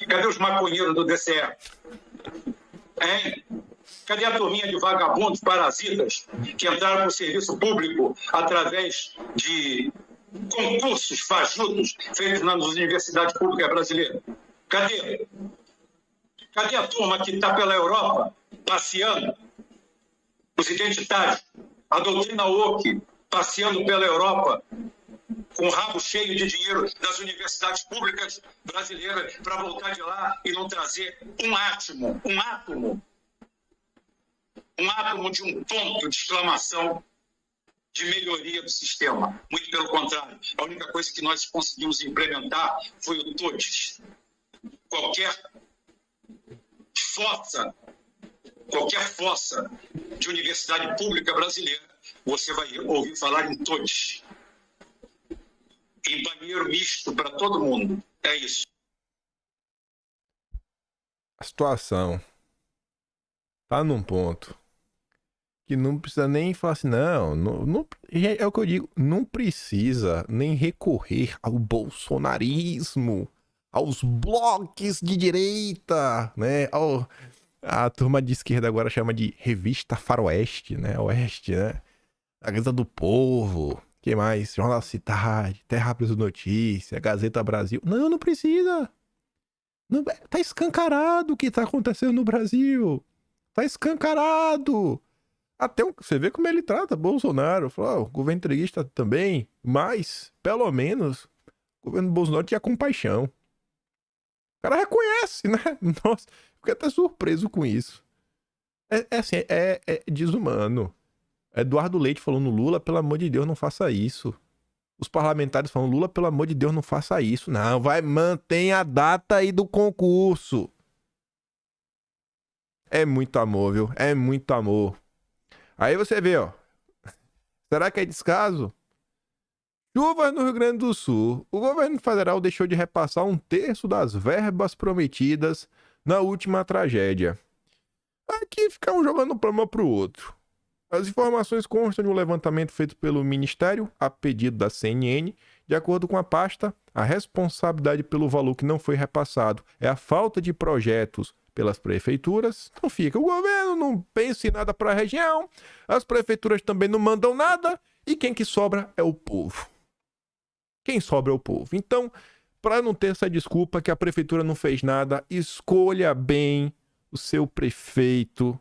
Cadê os maconheiros do DCE? Hein? Cadê a turminha de vagabundos, parasitas, que entraram para o serviço público através de concursos fajutos feitos nas universidades públicas brasileiras? Cadê? Cadê a turma que está pela Europa passeando? Os identitários, a doutrina woke, passeando pela Europa com o rabo cheio de dinheiro das universidades públicas brasileiras para voltar de lá e não trazer um átomo de um ponto de exclamação de melhoria do sistema. Muito pelo contrário, a única coisa que nós conseguimos implementar foi o TOTS. Qualquer fossa de universidade pública brasileira, você vai ouvir falar em TOTS. Em banheiro misto para todo mundo. É isso. A situação tá num ponto que não precisa nem falar assim, não, é o que eu digo, não precisa nem recorrer ao bolsonarismo, aos blogs de direita, né? A turma de esquerda agora chama de Revista Faroeste, né? Oeste, né? A Gazeta do Povo, que mais? Jornal da Cidade, Terra Rápido Notícia, Gazeta Brasil. Não precisa. Não, tá escancarado o que tá acontecendo no Brasil. Tá escancarado. Até você vê como ele trata Bolsonaro. Falou, o governo entreguista também, mas, pelo menos, o governo Bolsonaro tinha compaixão. O cara reconhece, né? Nossa, fiquei até surpreso com isso. É desumano. Eduardo Leite falando, Lula, pelo amor de Deus, não faça isso. Os parlamentares falando, Lula, pelo amor de Deus, não faça isso. Não, mantém a data aí do concurso. É muito amor, viu? É muito amor. Aí você vê, ó. Será que é descaso? Chuvas no Rio Grande do Sul. O governo federal deixou de repassar 1/3 das verbas prometidas na última tragédia. Aqui ficam jogando um problema pro outro. As informações constam de um levantamento feito pelo Ministério, a pedido da CNN. De acordo com a pasta, a responsabilidade pelo valor que não foi repassado é a falta de projetos pelas prefeituras. Então fica, o governo não pensa em nada para a região, as prefeituras também não mandam nada, e quem que sobra é o povo. Quem sobra é o povo. Então, para não ter essa desculpa que a prefeitura não fez nada, escolha bem o seu prefeito.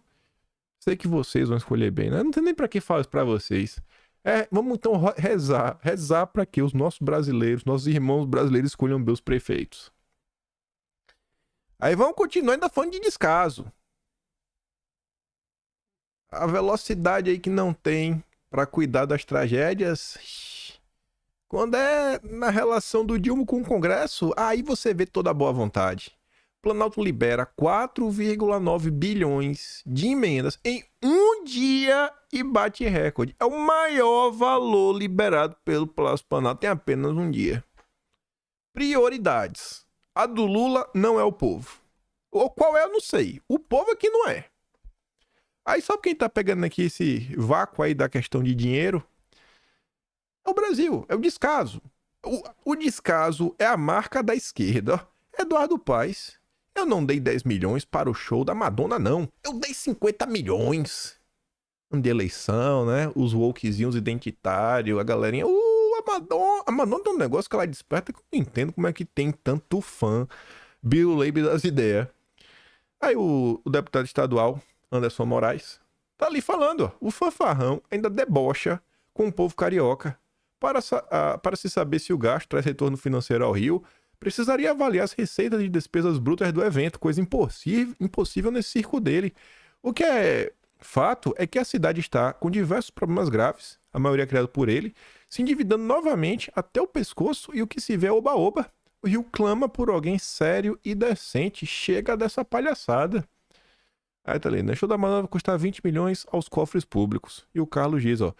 Sei que vocês vão escolher bem, né? Não tem nem para que falar isso para vocês. Vamos então rezar para que os nossos brasileiros, nossos irmãos brasileiros escolham bem os prefeitos. Aí vamos continuar ainda falando de descaso. A velocidade aí que não tem para cuidar das tragédias. Quando é na relação do Dilma com o Congresso, aí você vê toda a boa vontade. O Planalto libera 4,9 bilhões de emendas em um dia e bate recorde. É o maior valor liberado pelo Palácio Planalto em apenas um dia. Prioridades. A do Lula não é o povo. Ou qual é, eu não sei. O povo aqui não é. Aí sabe quem tá pegando aqui esse vácuo aí da questão de dinheiro? É o Brasil, é o descaso. O descaso é a marca da esquerda. Eduardo Paes, eu não dei 10 milhões para o show da Madonna, não. Eu dei 50 milhões. De eleição, né? Os wokezinhos identitários, a galerinha... A Madonna tem um negócio que ela desperta que eu não entendo como é que tem tanto fã. Bill Leib das ideias. Aí o deputado estadual, Anderson Moraes, tá ali falando, ó. O fanfarrão ainda debocha com o povo carioca. Para se saber se o gasto traz retorno financeiro ao Rio, precisaria avaliar as receitas de despesas brutas do evento, coisa impossível nesse circo dele. O que é fato é que a cidade está com diversos problemas graves, a maioria criado por ele, se endividando novamente até o pescoço e o que se vê é oba-oba. O Rio clama por alguém sério e decente. Chega dessa palhaçada. Aí tá ali, né? Show da Madonna custar 20 milhões aos cofres públicos. E o Carlos diz, ó...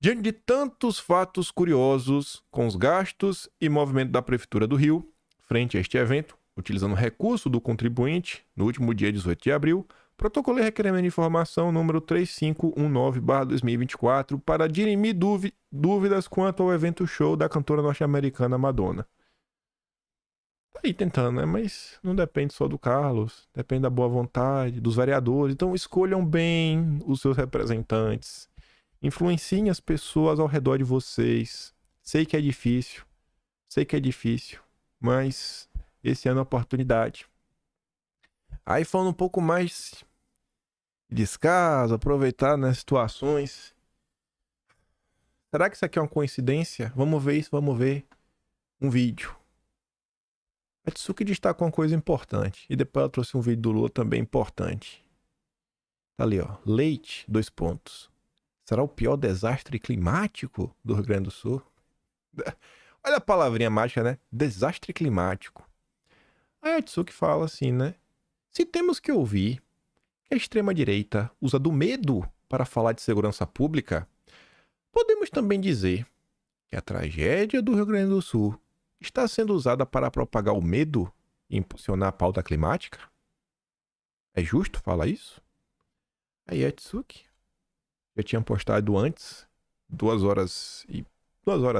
Diante de tantos fatos curiosos com os gastos e movimento da Prefeitura do Rio, frente a este evento, utilizando recurso do contribuinte, no último dia 18 de abril, protocolei requerimento de informação número 3519/2024 para dirimir dúvidas quanto ao evento show da cantora norte-americana Madonna. Tá aí tentando, né? Mas não depende só do Carlos, depende da boa vontade, dos vereadores. Então escolham bem os seus representantes. Influenciem as pessoas ao redor de vocês. Sei que é difícil, mas esse ano é uma oportunidade. Aí falando um pouco mais de descaso, aproveitar nas situações. Será que isso aqui é uma coincidência? Vamos ver isso, vamos ver um vídeo. A Tsuki destacou uma coisa importante. E depois ela trouxe um vídeo do Lula também importante. Tá ali, ó. Leite, 2 pontos. Será o pior desastre climático do Rio Grande do Sul? Olha a palavrinha mágica, né? Desastre climático. Aí a Tsuki fala assim, né? Se temos que ouvir que a extrema-direita usa do medo para falar de segurança pública, podemos também dizer que a tragédia do Rio Grande do Sul está sendo usada para propagar o medo e impulsionar a pauta climática? É justo falar isso? Aí a Tsuki já tinha postado antes, 2 horas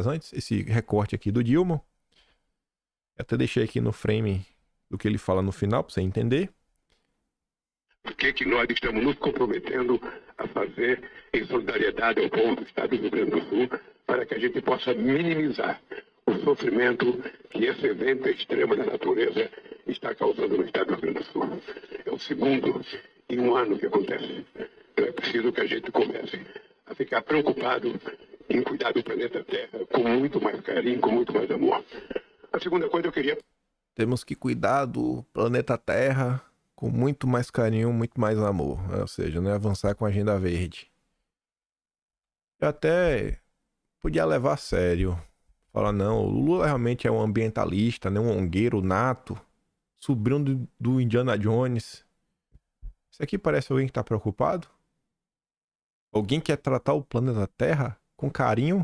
antes, esse recorte aqui do Dilma. Eu até deixei aqui no frame do que ele fala no final, para você entender. O que nós estamos nos comprometendo a fazer em solidariedade ao povo do estado do Rio Grande do Sul para que a gente possa minimizar o sofrimento que esse evento extremo da natureza está causando no estado do Rio Grande do Sul. É o segundo em um ano que acontece. Então é preciso que a gente comece a ficar preocupado em cuidar do planeta Terra com muito mais carinho, com muito mais amor. A segunda coisa eu queria... Temos que cuidar do planeta Terra com muito mais carinho, muito mais amor. Ou seja, né, avançar com a agenda verde. Eu até podia levar a sério. Falar, não, o Lula realmente é um ambientalista, né, um ongueiro nato, sobrinho do Indiana Jones. Isso aqui parece alguém que está preocupado? Alguém quer tratar o planeta Terra com carinho?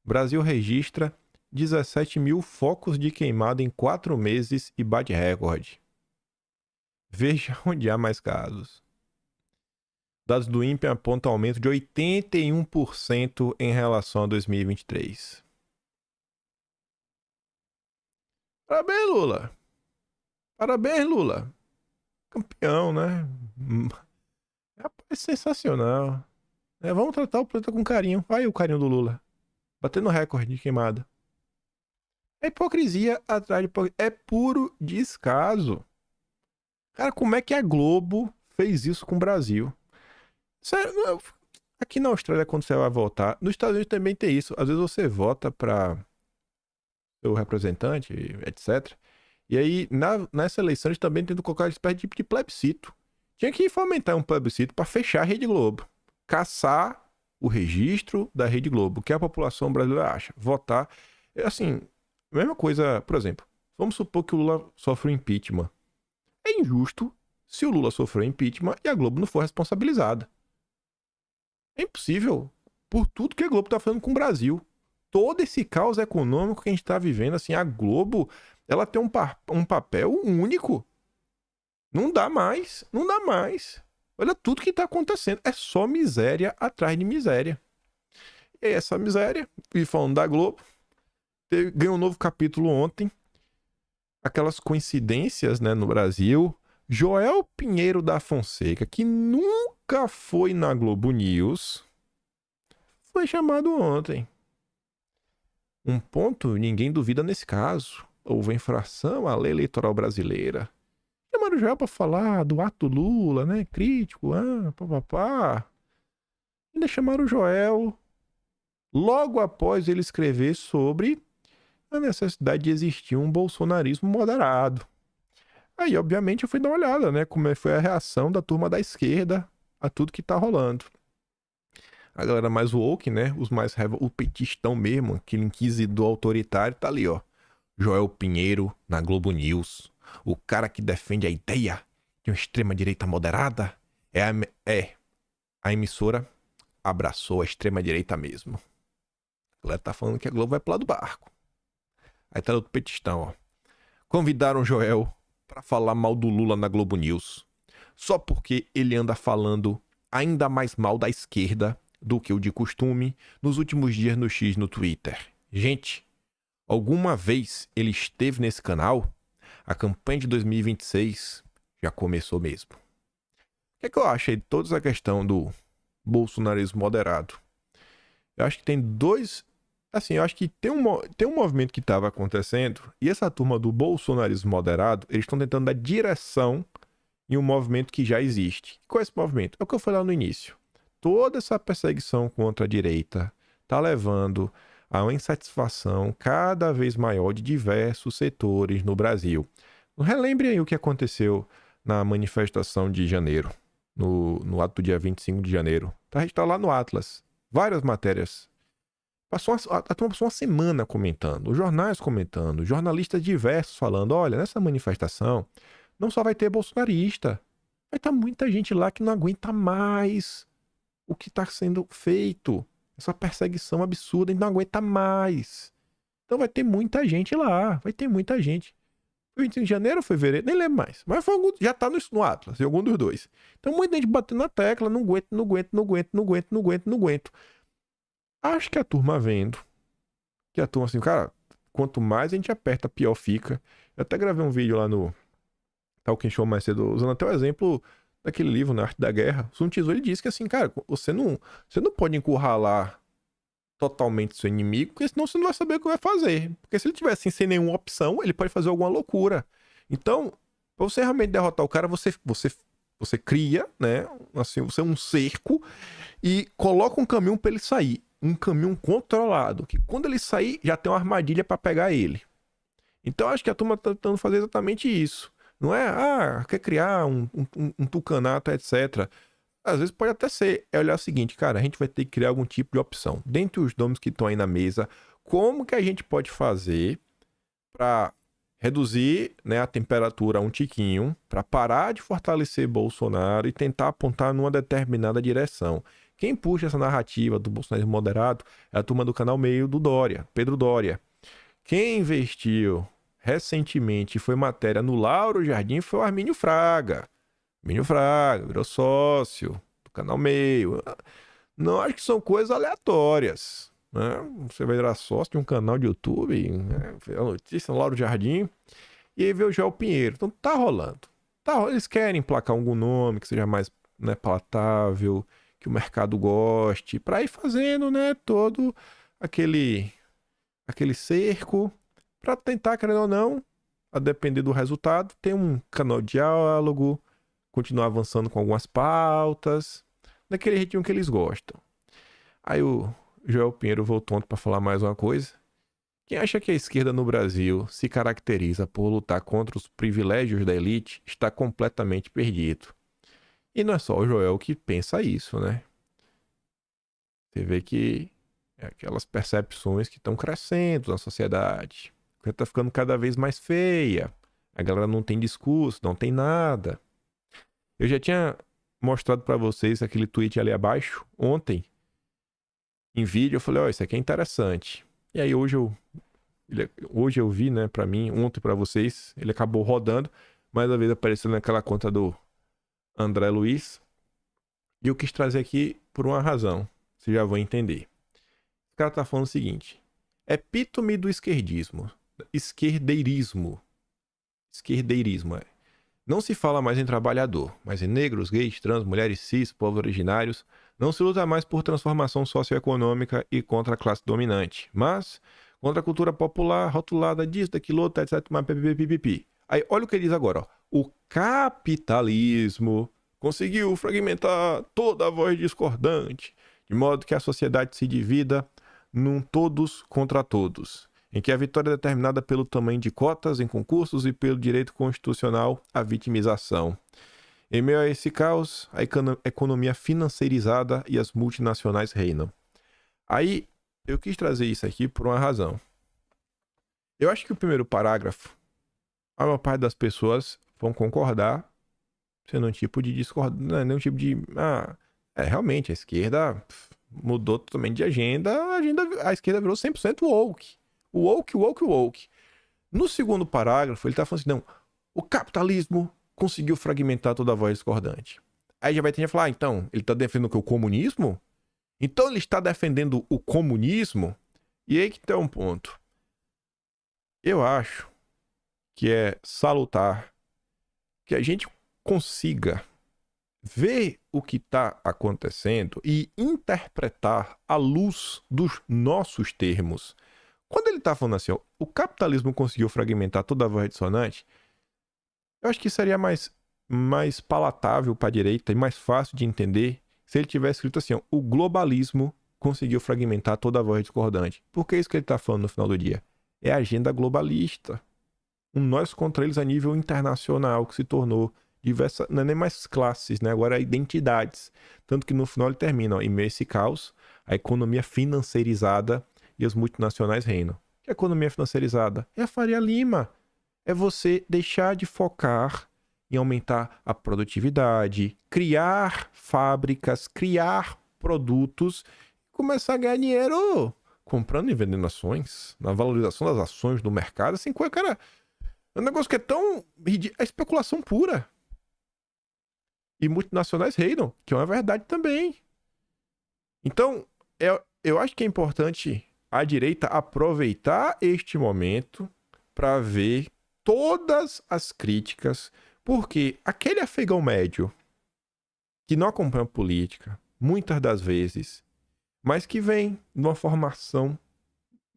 O Brasil registra 17 mil focos de queimada em 4 meses e bate recorde. Veja onde há mais casos. Dados do INPE apontam aumento de 81% em relação a 2023. Parabéns, Lula. Parabéns, Lula. Campeão, né? É sensacional. Vamos tratar o planeta com carinho. Olha aí o carinho do Lula. Batendo recorde de queimada. É hipocrisia atrás de hipocrisia. É puro descaso. Cara, como é que a Globo fez isso com o Brasil? Sério, aqui na Austrália, quando você vai votar, nos Estados Unidos também tem isso. Às vezes você vota para seu representante, etc. E aí, nessa eleição, eles também tentam colocar uma espécie de plebiscito. Tinha que fomentar um plebiscito para fechar a Rede Globo. Caçar o registro da Rede Globo. O que a população brasileira acha? Votar. É assim, mesma coisa, por exemplo, vamos supor que o Lula sofre um impeachment. É injusto se o Lula sofreu impeachment e a Globo não for responsabilizada. É impossível, por tudo que a Globo está fazendo com o Brasil. Todo esse caos econômico que a gente está vivendo, assim, a Globo, ela tem um papel único. Não dá mais, não dá mais. Olha tudo que está acontecendo. É só miséria atrás de miséria. E essa miséria, e falando da Globo, ganhou um novo capítulo ontem. Aquelas coincidências, né, no Brasil. Joel Pinheiro da Fonseca, que nunca foi na Globo News, foi chamado ontem. Um ponto, ninguém duvida nesse caso. Houve infração à lei eleitoral brasileira. Chamaram o Joel para falar do ato Lula, né? Crítico, papapá. Ainda chamaram o Joel logo após ele escrever sobre a necessidade de existir um bolsonarismo moderado. Aí, obviamente, eu fui dar uma olhada, né? Como foi a reação da turma da esquerda a tudo que tá rolando. A galera mais woke, né? Os mais o petistão mesmo, aquele inquisidor autoritário, tá ali, ó. Joel Pinheiro na Globo News. O cara que defende a ideia de uma extrema-direita moderada a emissora abraçou a extrema-direita mesmo. A galera tá falando que a Globo vai pro lado do barco. Aí tá outro petistão, ó. Convidaram o Joel para falar mal do Lula na Globo News. Só porque ele anda falando ainda mais mal da esquerda do que o de costume nos últimos dias no X no Twitter. Gente, alguma vez ele esteve nesse canal? A campanha de 2026 já começou mesmo. O que eu acho aí de toda essa questão do bolsonarismo moderado? Eu acho que tem dois... Assim, eu acho que tem um movimento que estava acontecendo e essa turma do bolsonarismo moderado, eles estão tentando dar direção em um movimento que já existe. Qual é esse movimento? É o que eu falei lá no início. Toda essa perseguição contra a direita está levando a uma insatisfação cada vez maior de diversos setores no Brasil. Relembre aí o que aconteceu na manifestação de janeiro, no ato do dia 25 de janeiro. A gente está lá no Atlas. Várias matérias. A turma passou uma semana comentando, os jornais comentando, jornalistas diversos falando, olha, nessa manifestação não só vai ter bolsonarista, vai estar muita gente lá que não aguenta mais o que está sendo feito, essa perseguição absurda, a gente não aguenta mais. Então vai ter muita gente lá, vai ter muita gente. Foi 25 de janeiro ou fevereiro? Nem lembro mais. Mas foi já tá no Atlas, em algum dos dois. Então muita gente batendo na tecla, não aguento. Acho que a turma vendo, que a turma assim, cara, quanto mais a gente aperta, pior fica. Eu até gravei um vídeo lá no Talking Show mais cedo, usando até o exemplo daquele livro, Na Arte da Guerra. O Sun Tzu, ele disse que assim, cara, você não pode encurralar totalmente seu inimigo, porque senão você não vai saber o que vai fazer. Porque se ele tiver assim, sem nenhuma opção, ele pode fazer alguma loucura. Então, pra você realmente derrotar o cara, você cria, né, assim, você é um cerco e coloca um caminho para ele sair. Um caminho controlado, que quando ele sair, já tem uma armadilha para pegar ele. Então, acho que a turma tá tentando fazer exatamente isso. Não é, quer criar um tucanato, etc. Às vezes pode até ser. É olhar o seguinte, cara, a gente vai ter que criar algum tipo de opção. Dentre os nomes que estão aí na mesa, como que a gente pode fazer para reduzir, né, a temperatura um tiquinho, para parar de fortalecer Bolsonaro e tentar apontar numa determinada direção. Quem puxa essa narrativa do bolsonarismo moderado é a turma do canal Meio do Dória, Pedro Dória. Quem investiu recentemente e foi matéria no Lauro Jardim foi o Armínio Fraga. Armínio Fraga virou sócio do canal Meio. Não acho que são coisas aleatórias, né? Você vai virar sócio de um canal de YouTube, né? A notícia no Lauro Jardim e aí vê o Joel Pinheiro. Então tá rolando. Eles querem emplacar algum nome que seja mais, né, palatável, que o mercado goste, para ir fazendo, né, todo aquele cerco, para tentar, querendo ou não, a depender do resultado, ter um canal de diálogo, continuar avançando com algumas pautas, daquele jeitinho que eles gostam. Aí o Joel Pinheiro voltou ontem para falar mais uma coisa. Quem acha que a esquerda no Brasil se caracteriza por lutar contra os privilégios da elite está completamente perdido. E não é só o Joel que pensa isso, né? Você vê que é aquelas percepções que estão crescendo na sociedade. A coisa tá ficando cada vez mais feia. A galera não tem discurso, não tem nada. Eu já tinha mostrado pra vocês aquele tweet ali abaixo, ontem, em vídeo. Eu falei, ó, isso aqui é interessante. E aí hoje eu vi, né, pra mim, ontem pra vocês, ele acabou rodando, mais uma vez aparecendo naquela conta do André Luiz. E eu quis trazer aqui por uma razão, vocês já vão entender. O cara tá falando o seguinte: epítome do esquerdismo. Esquerdeirismo. Esquerdeirismo, é. Não se fala mais em trabalhador, mas em negros, gays, trans, mulheres cis, povos originários. Não se luta mais por transformação socioeconômica e contra a classe dominante, mas contra a cultura popular, rotulada disso, daquilo, outro, etc. Mas pipipipipi. Aí, olha o que ele diz agora, ó. O capitalismo conseguiu fragmentar toda a voz discordante, de modo que a sociedade se divida num todos contra todos, em que a vitória é determinada pelo tamanho de cotas em concursos e pelo direito constitucional à vitimização. Em meio a esse caos, a economia financeirizada e as multinacionais reinam. Aí, eu quis trazer isso aqui por uma razão. Eu acho que o primeiro parágrafo, a maior parte das pessoas vão concordar, sendo um tipo de discordância, não é nenhum tipo de... realmente, a esquerda mudou totalmente de agenda, a esquerda virou 100% woke. Woke. No segundo parágrafo, ele tá falando assim, não, o capitalismo conseguiu fragmentar toda a voz discordante. Aí já vai ter gente falar, então, ele tá defendendo o que? O comunismo? Então ele está defendendo o comunismo? E aí que tem um ponto. Eu acho que é salutar que a gente consiga ver o que está acontecendo e interpretar à luz dos nossos termos. Quando ele está falando assim, ó, o capitalismo conseguiu fragmentar toda a voz dissonante, eu acho que seria mais palatável para a direita e mais fácil de entender se ele tivesse escrito assim, ó, o globalismo conseguiu fragmentar toda a voz discordante. Porque é isso que ele está falando no final do dia. É a agenda globalista. Um nós contra eles a nível internacional que se tornou diversas, não é nem mais classes, né? Agora é identidades. Tanto que no final ele termina, ó, em meio a esse caos, a economia financeirizada e as multinacionais reinam. Que é a economia financeirizada? É a Faria Lima. É você deixar de focar em aumentar a produtividade, criar fábricas, criar produtos, começar a ganhar dinheiro comprando e vendendo ações, na valorização das ações do mercado, assim, cara, é um negócio que é tão ridículo, é especulação pura. E multinacionais reinam, que é uma verdade também. Então, eu acho que é importante a direita aproveitar este momento para ver todas as críticas, porque aquele afegão médio que não acompanha política, muitas das vezes, mas que vem de uma formação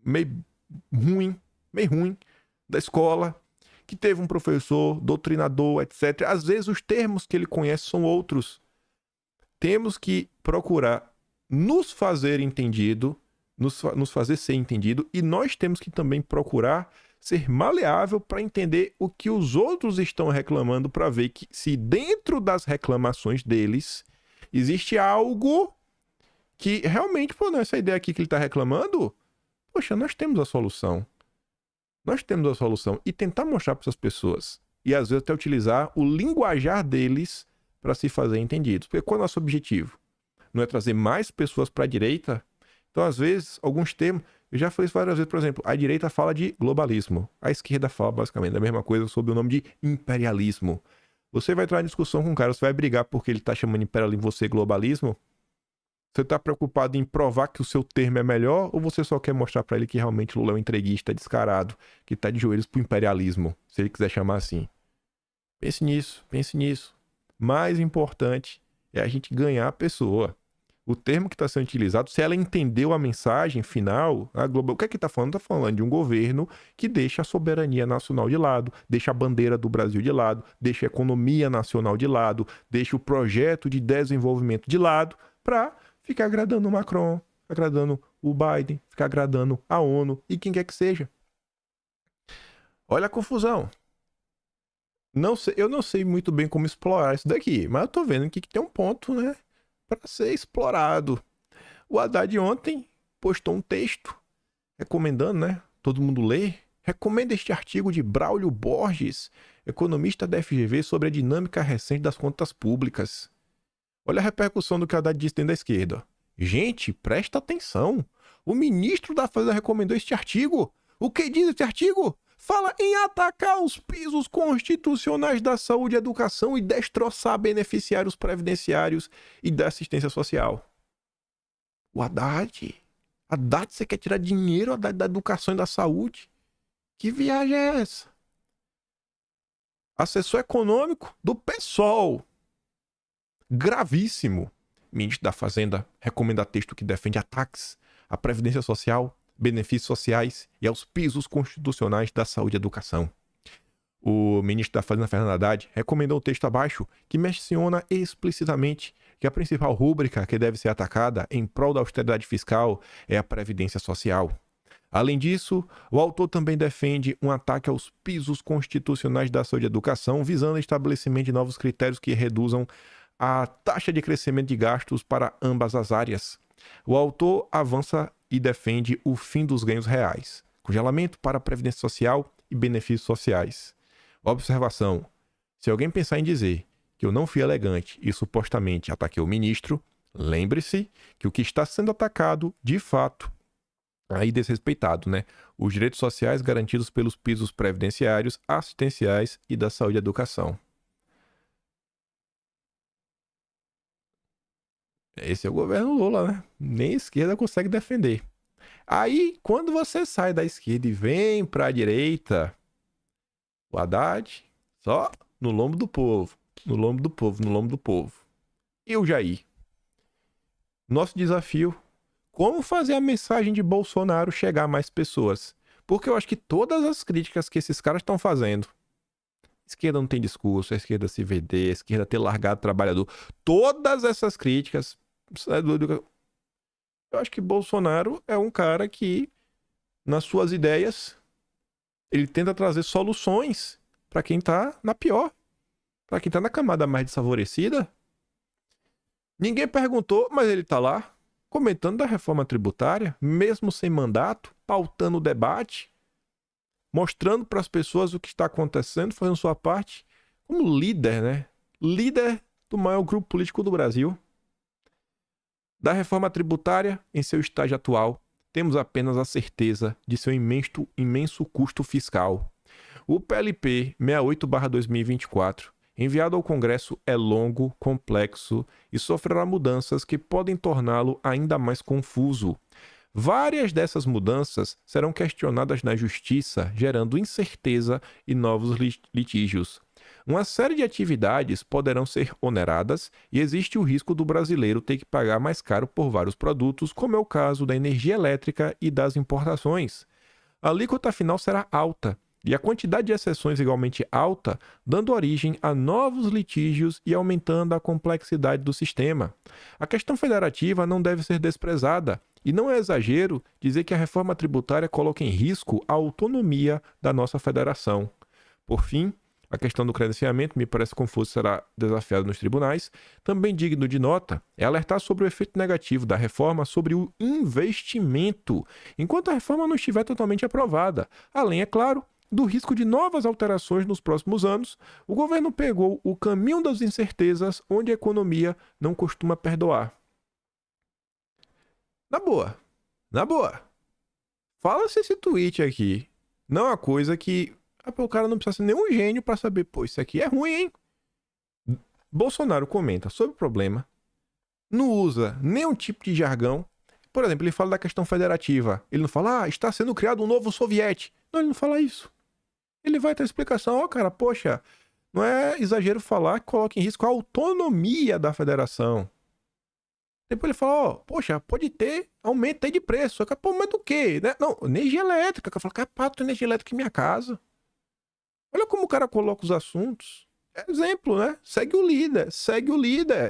meio ruim da escola, que teve um professor, doutrinador, etc. Às vezes os termos que ele conhece são outros. Temos que procurar nos fazer entendido, nos fazer ser entendido, e nós temos que também procurar ser maleável para entender o que os outros estão reclamando, para ver que se dentro das reclamações deles existe algo que realmente, pô, essa ideia aqui que ele está reclamando, poxa, nós temos a solução. Nós temos a solução. E tentar mostrar para essas pessoas. E às vezes até utilizar o linguajar deles para se fazer entendidos. Porque qual é o nosso objetivo? Não é trazer mais pessoas para a direita? Então, às vezes, alguns termos... Eu já falei isso várias vezes, por exemplo, a direita fala de globalismo. A esquerda fala basicamente a mesma coisa sob o nome de imperialismo. Você vai entrar em discussão com um cara, você vai brigar porque ele está chamando imperialismo você globalismo? Você está preocupado em provar que o seu termo é melhor, ou você só quer mostrar para ele que realmente Lula é um entreguista descarado, que está de joelhos pro imperialismo, se ele quiser chamar assim? Pense nisso. Mais importante é a gente ganhar a pessoa. O termo que está sendo utilizado, se ela entendeu a mensagem final, o que é que está falando? Está falando de um governo que deixa a soberania nacional de lado, deixa a bandeira do Brasil de lado, deixa a economia nacional de lado, deixa o projeto de desenvolvimento de lado, para ficar agradando o Macron, agradando o Biden, ficar agradando a ONU e quem quer que seja. Olha a confusão. Eu não sei muito bem como explorar isso daqui, mas eu tô vendo aqui que tem um ponto, né, para ser explorado. O Haddad ontem postou um texto recomendando, né? Todo mundo lê. Recomenda este artigo de Braulio Borges, economista da FGV, sobre a dinâmica recente das contas públicas. Olha a repercussão do que o Haddad disse dentro da esquerda. Gente, presta atenção. O ministro da Fazenda recomendou este artigo. O que diz este artigo? Fala em atacar os pisos constitucionais da saúde e educação e destroçar beneficiários previdenciários e da assistência social. O Haddad, você quer tirar dinheiro da educação e da saúde? Que viagem é essa? Assessor econômico do PSOL. Gravíssimo. Ministro da Fazenda recomenda texto que defende ataques à Previdência Social, benefícios sociais e aos pisos constitucionais da saúde e educação. O ministro da Fazenda, Fernando Haddad, recomendou o texto abaixo que menciona explicitamente que a principal rúbrica que deve ser atacada em prol da austeridade fiscal é a Previdência Social. Além disso, o autor também defende um ataque aos pisos constitucionais da saúde e educação, visando o estabelecimento de novos critérios que reduzam a taxa de crescimento de gastos para ambas as áreas. O autor avança e defende o fim dos ganhos reais, congelamento para a Previdência Social e benefícios sociais. Observação: se alguém pensar em dizer que eu não fui elegante e supostamente ataquei o ministro, lembre-se que o que está sendo atacado, de fato, aí desrespeitado, né? Os direitos sociais garantidos pelos pisos previdenciários, assistenciais e da saúde e educação. Esse é o governo Lula, né? Nem a esquerda consegue defender. Aí, quando você sai da esquerda e vem para a direita, o Haddad, só no lombo do povo. No lombo do povo, no lombo do povo. E o Jair? Nosso desafio: como fazer a mensagem de Bolsonaro chegar a mais pessoas? Porque eu acho que todas as críticas que esses caras estão fazendo, a esquerda não tem discurso, a esquerda se vender, a esquerda ter largado o trabalhador, todas essas críticas, eu acho que Bolsonaro é um cara que, nas suas ideias, ele tenta trazer soluções para quem tá na pior, para quem tá na camada mais desfavorecida. Ninguém perguntou, mas ele tá lá, comentando da reforma tributária, mesmo sem mandato, pautando o debate, mostrando para as pessoas o que está acontecendo, fazendo sua parte como líder, né? Líder do maior grupo político do Brasil. Da reforma tributária, em seu estágio atual, temos apenas a certeza de seu imenso custo fiscal. O PLP 68/2024, enviado ao Congresso, é longo, complexo e sofrerá mudanças que podem torná-lo ainda mais confuso. Várias dessas mudanças serão questionadas na Justiça, gerando incerteza e novos litígios. Uma série de atividades poderão ser oneradas e existe o risco do brasileiro ter que pagar mais caro por vários produtos, como é o caso da energia elétrica e das importações. A alíquota final será alta e a quantidade de exceções igualmente alta, dando origem a novos litígios e aumentando a complexidade do sistema. A questão federativa não deve ser desprezada, e não é exagero dizer que a reforma tributária coloca em risco a autonomia da nossa federação. Por fim, a questão do credenciamento me parece confuso e será desafiado nos tribunais. Também digno de nota é alertar sobre o efeito negativo da reforma sobre o investimento, enquanto a reforma não estiver totalmente aprovada. Além, é claro, do risco de novas alterações nos próximos anos, o governo pegou o caminho das incertezas, onde a economia não costuma perdoar. Na boa. Fala-se esse tweet aqui. Não é uma coisa que o cara não precisa ser nenhum gênio para saber, pô, isso aqui é ruim, hein? Bolsonaro comenta sobre o problema, não usa nenhum tipo de jargão. Por exemplo, ele fala da questão federativa. Ele não fala, está sendo criado um novo soviete. Não, ele não fala isso. Ele vai ter explicação, cara, poxa, não é exagero falar que coloca em risco a autonomia da federação. Depois ele fala, poxa, pode ter aumento aí de preço. Pô, mas do quê? Né? Não, energia elétrica. Eu falo, pato, energia elétrica em minha casa. Olha como o cara coloca os assuntos. Exemplo, né? Segue o líder.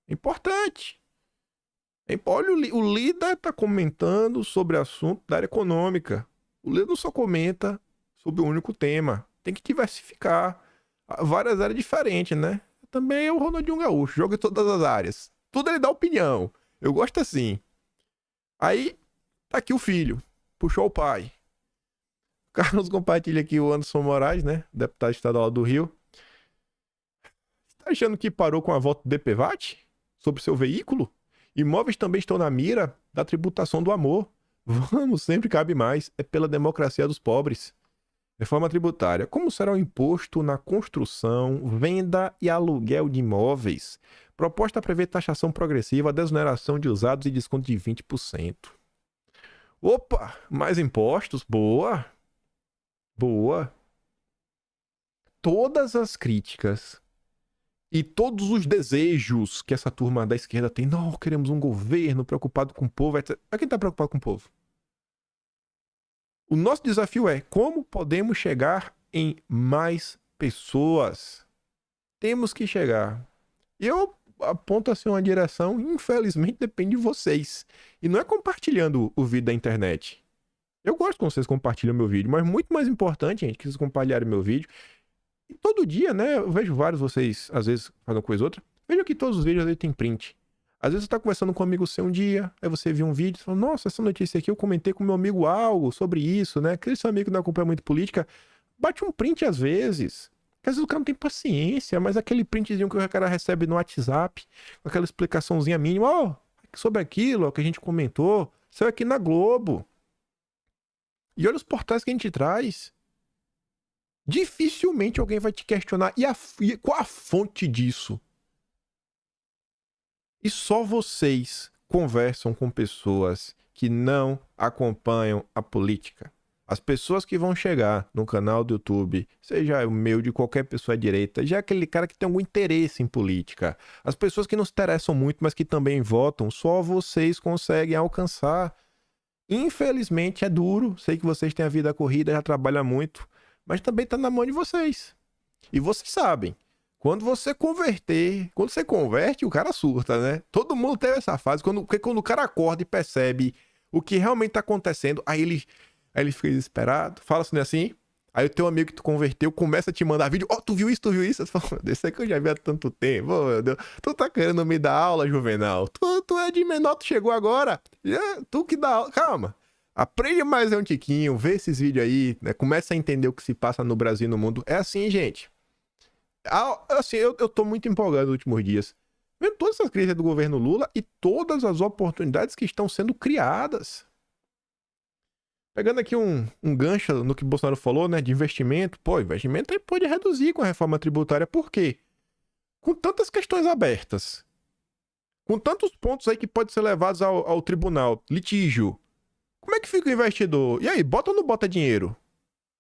Importante. Olha, o líder está comentando sobre assunto da área econômica. O líder não só comenta sobre um único tema. Tem que diversificar. Várias áreas diferentes, né? também é o Ronaldinho Gaúcho, joga em todas as áreas. Tudo ele dá opinião. Eu gosto assim. Aí, tá aqui o filho, puxou o pai. Carlos compartilha aqui o Anderson Moraes, né? Deputado estadual do Rio. Tá achando que parou com a volta do DPVAT sobre seu veículo? Imóveis também estão na mira da tributação do amor. Vamos, sempre cabe mais. É pela democracia dos pobres. Reforma tributária. Como será o imposto na construção, venda e aluguel de imóveis? Proposta prevê taxação progressiva, desoneração de usados e desconto de 20%. Opa, mais impostos? Boa. Boa. Todas as críticas e todos os desejos que essa turma da esquerda tem. Não, queremos um governo preocupado com o povo, etc. Mas quem tá preocupado com o povo? O nosso desafio é como podemos chegar em mais pessoas. Temos que chegar. E eu aponto assim uma direção, infelizmente depende de vocês. E não é compartilhando o vídeo da internet. Eu gosto quando vocês compartilham meu vídeo, mas muito mais importante, gente, que vocês compartilharem meu vídeo. E todo dia, né, eu vejo vários vocês, às vezes, fazendo uma coisa ou outra. Veja que todos os vídeos às vezes tem print. Às vezes você tá conversando com um amigo seu um dia, aí você viu um vídeo e fala, nossa, essa notícia aqui eu comentei com meu amigo algo sobre isso, né? Aquele seu amigo que não acompanha muito política, bate um print às vezes. Porque às vezes o cara não tem paciência, mas aquele printzinho que o cara recebe no WhatsApp, com aquela explicaçãozinha mínima, ó, sobre aquilo ó, que a gente comentou, saiu aqui na Globo. E olha os portais que a gente traz. Dificilmente alguém vai te questionar. E qual a fonte disso? E só vocês conversam com pessoas que não acompanham a política. As pessoas que vão chegar no canal do YouTube, seja o meu, de qualquer pessoa à direita, já aquele cara que tem algum interesse em política. As pessoas que não se interessam muito, mas que também votam, só vocês conseguem alcançar. Infelizmente é duro, sei que vocês têm a vida corrida, já trabalham muito, mas também tá na mão de vocês. E vocês sabem, quando você converte, o cara surta, né? Todo mundo teve essa fase, porque quando o cara acorda e percebe o que realmente tá acontecendo, aí ele fica desesperado, fala assim, aí o teu amigo que tu converteu começa a te mandar vídeo, tu viu isso? Você fala, desse aqui eu já vi há tanto tempo, meu Deus, tu tá querendo me dar aula, Juvenal? Tu é de menor, tu chegou agora, tu que dá aula, calma. Aprende mais um tiquinho, vê esses vídeos aí, né? Começa a entender o que se passa no Brasil e no mundo. É assim, gente. Assim, eu tô muito empolgado nos últimos dias. Vendo todas essas crises do governo Lula e todas as oportunidades que estão sendo criadas. Pegando aqui um gancho no que o Bolsonaro falou, né? De investimento. Pô, investimento aí pode reduzir com a reforma tributária. Por quê? Com tantas questões abertas. Com tantos pontos aí que podem ser levados ao tribunal. Litígio. Como é que fica o investidor? E aí, bota ou não bota dinheiro?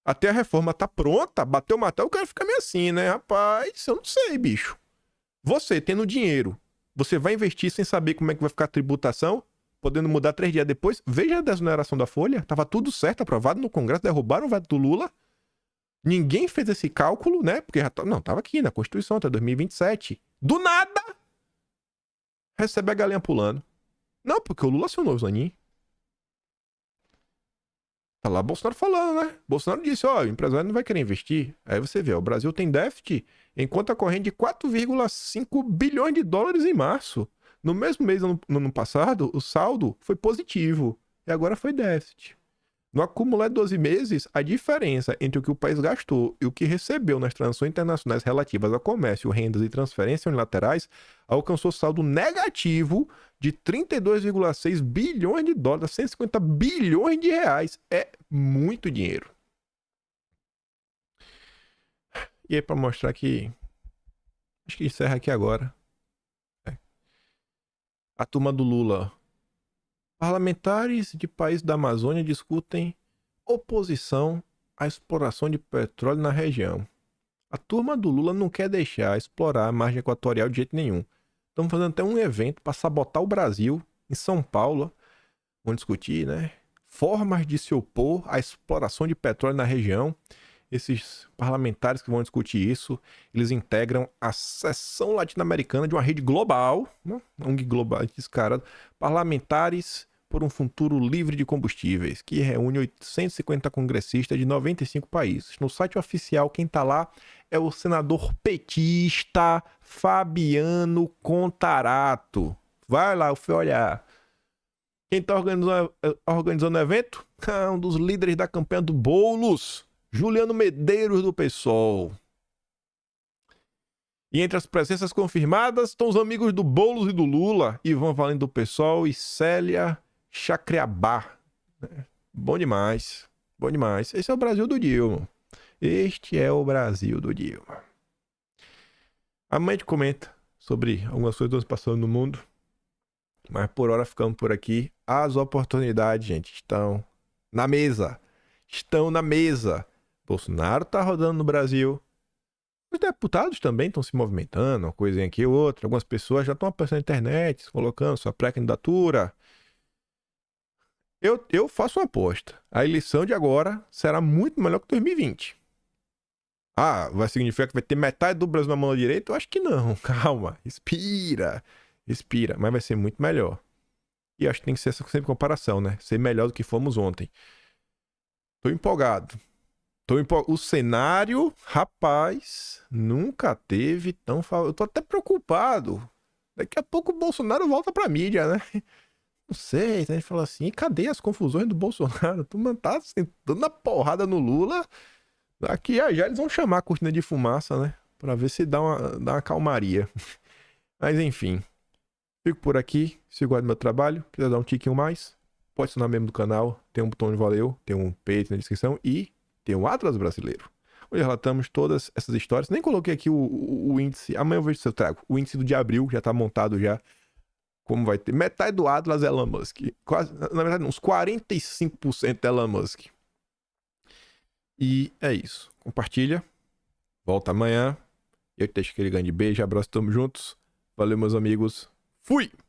Até a reforma tá pronta, bateu o martelo, o cara fica meio assim, né? Rapaz, eu não sei, bicho. Você, tendo dinheiro, você vai investir sem saber como é que vai ficar a tributação, podendo mudar 3 dias depois? Veja a desoneração da Folha, tava tudo certo, aprovado no Congresso, derrubaram o veto do Lula. Ninguém fez esse cálculo, né? Porque já tava aqui na Constituição até 2027. Do nada! Recebe a galinha pulando. Não, porque o Lula acionou o Zanin. Tá lá Bolsonaro falando, né? Bolsonaro disse, o empresário não vai querer investir. Aí você vê, o Brasil tem déficit em conta corrente de 4,5 bilhões de dólares em março. No mesmo mês, no ano passado, o saldo foi positivo. E agora foi déficit. No acumulado de 12 meses, a diferença entre o que o país gastou e o que recebeu nas transações internacionais relativas a comércio, rendas e transferências unilaterais alcançou saldo negativo de 32,6 bilhões de dólares, 150 bilhões de reais. É muito dinheiro. E aí, para mostrar que... Acho que encerra aqui agora. A turma do Lula. Parlamentares de países da Amazônia discutem oposição à exploração de petróleo na região. A turma do Lula não quer deixar explorar a margem equatorial de jeito nenhum. Estamos fazendo até um evento para sabotar o Brasil, em São Paulo. Vão discutir, né? Formas de se opor à exploração de petróleo na região. Esses parlamentares que vão discutir isso, eles integram a seção latino-americana de uma rede global, né? ONG global descarada, parlamentares por um futuro livre de combustíveis, que reúne 850 congressistas de 95 países. No site oficial, quem está lá é o senador petista Fabiano Contarato. Vai lá, eu fui olhar. Quem está organizando o evento? Um dos líderes da campanha do Boulos, Juliano Medeiros, do PSOL. E entre as presenças confirmadas estão os amigos do Boulos e do Lula, Ivan Valente do PSOL e Célia Chacriabá. Bom demais, bom demais. Esse é o Brasil do Dilma. Este é o Brasil do Dilma. Amanhã a gente comenta sobre algumas coisas que estão passando no mundo. Mas por hora ficamos por aqui. As oportunidades, gente, estão na mesa. Estão na mesa. Bolsonaro tá rodando no Brasil. Os deputados também estão se movimentando, uma coisinha aqui ou outra. Algumas pessoas já estão aparecendo na internet, colocando sua pré-candidatura. Eu faço uma aposta. A eleição de agora será muito melhor que 2020. Ah, vai significar que vai ter metade do Brasil na mão direita? Eu acho que não. Calma. Respira. Respira. Mas vai ser muito melhor. E acho que tem que ser essa sempre comparação, né? Ser melhor do que fomos ontem. Tô empolgado. O cenário, rapaz, nunca teve tão... Eu tô até preocupado. Daqui a pouco o Bolsonaro volta pra mídia, né? Não sei, a gente fala assim, cadê as confusões do Bolsonaro? Tu tá sentando a porrada no Lula. Daqui já eles vão chamar a cortina de fumaça, né? Pra ver se dá uma calmaria. Mas enfim. Fico por aqui. Se gosta do meu trabalho, quiser dar um tiquinho mais, pode se tornar membro do canal. Tem um botão de valeu, tem um peito na descrição e tem o Atlas Brasileiro, onde relatamos todas essas histórias. Nem coloquei aqui o índice. Amanhã eu vejo se eu trago. O índice de abril já tá montado já. Como vai ter. Metade do Atlas é Elon Musk. Quase, na verdade, uns 45% é Elon Musk. E é isso. Compartilha. Volta amanhã. Eu te deixo aquele grande beijo. Abraço, tamo juntos. Valeu, meus amigos. Fui!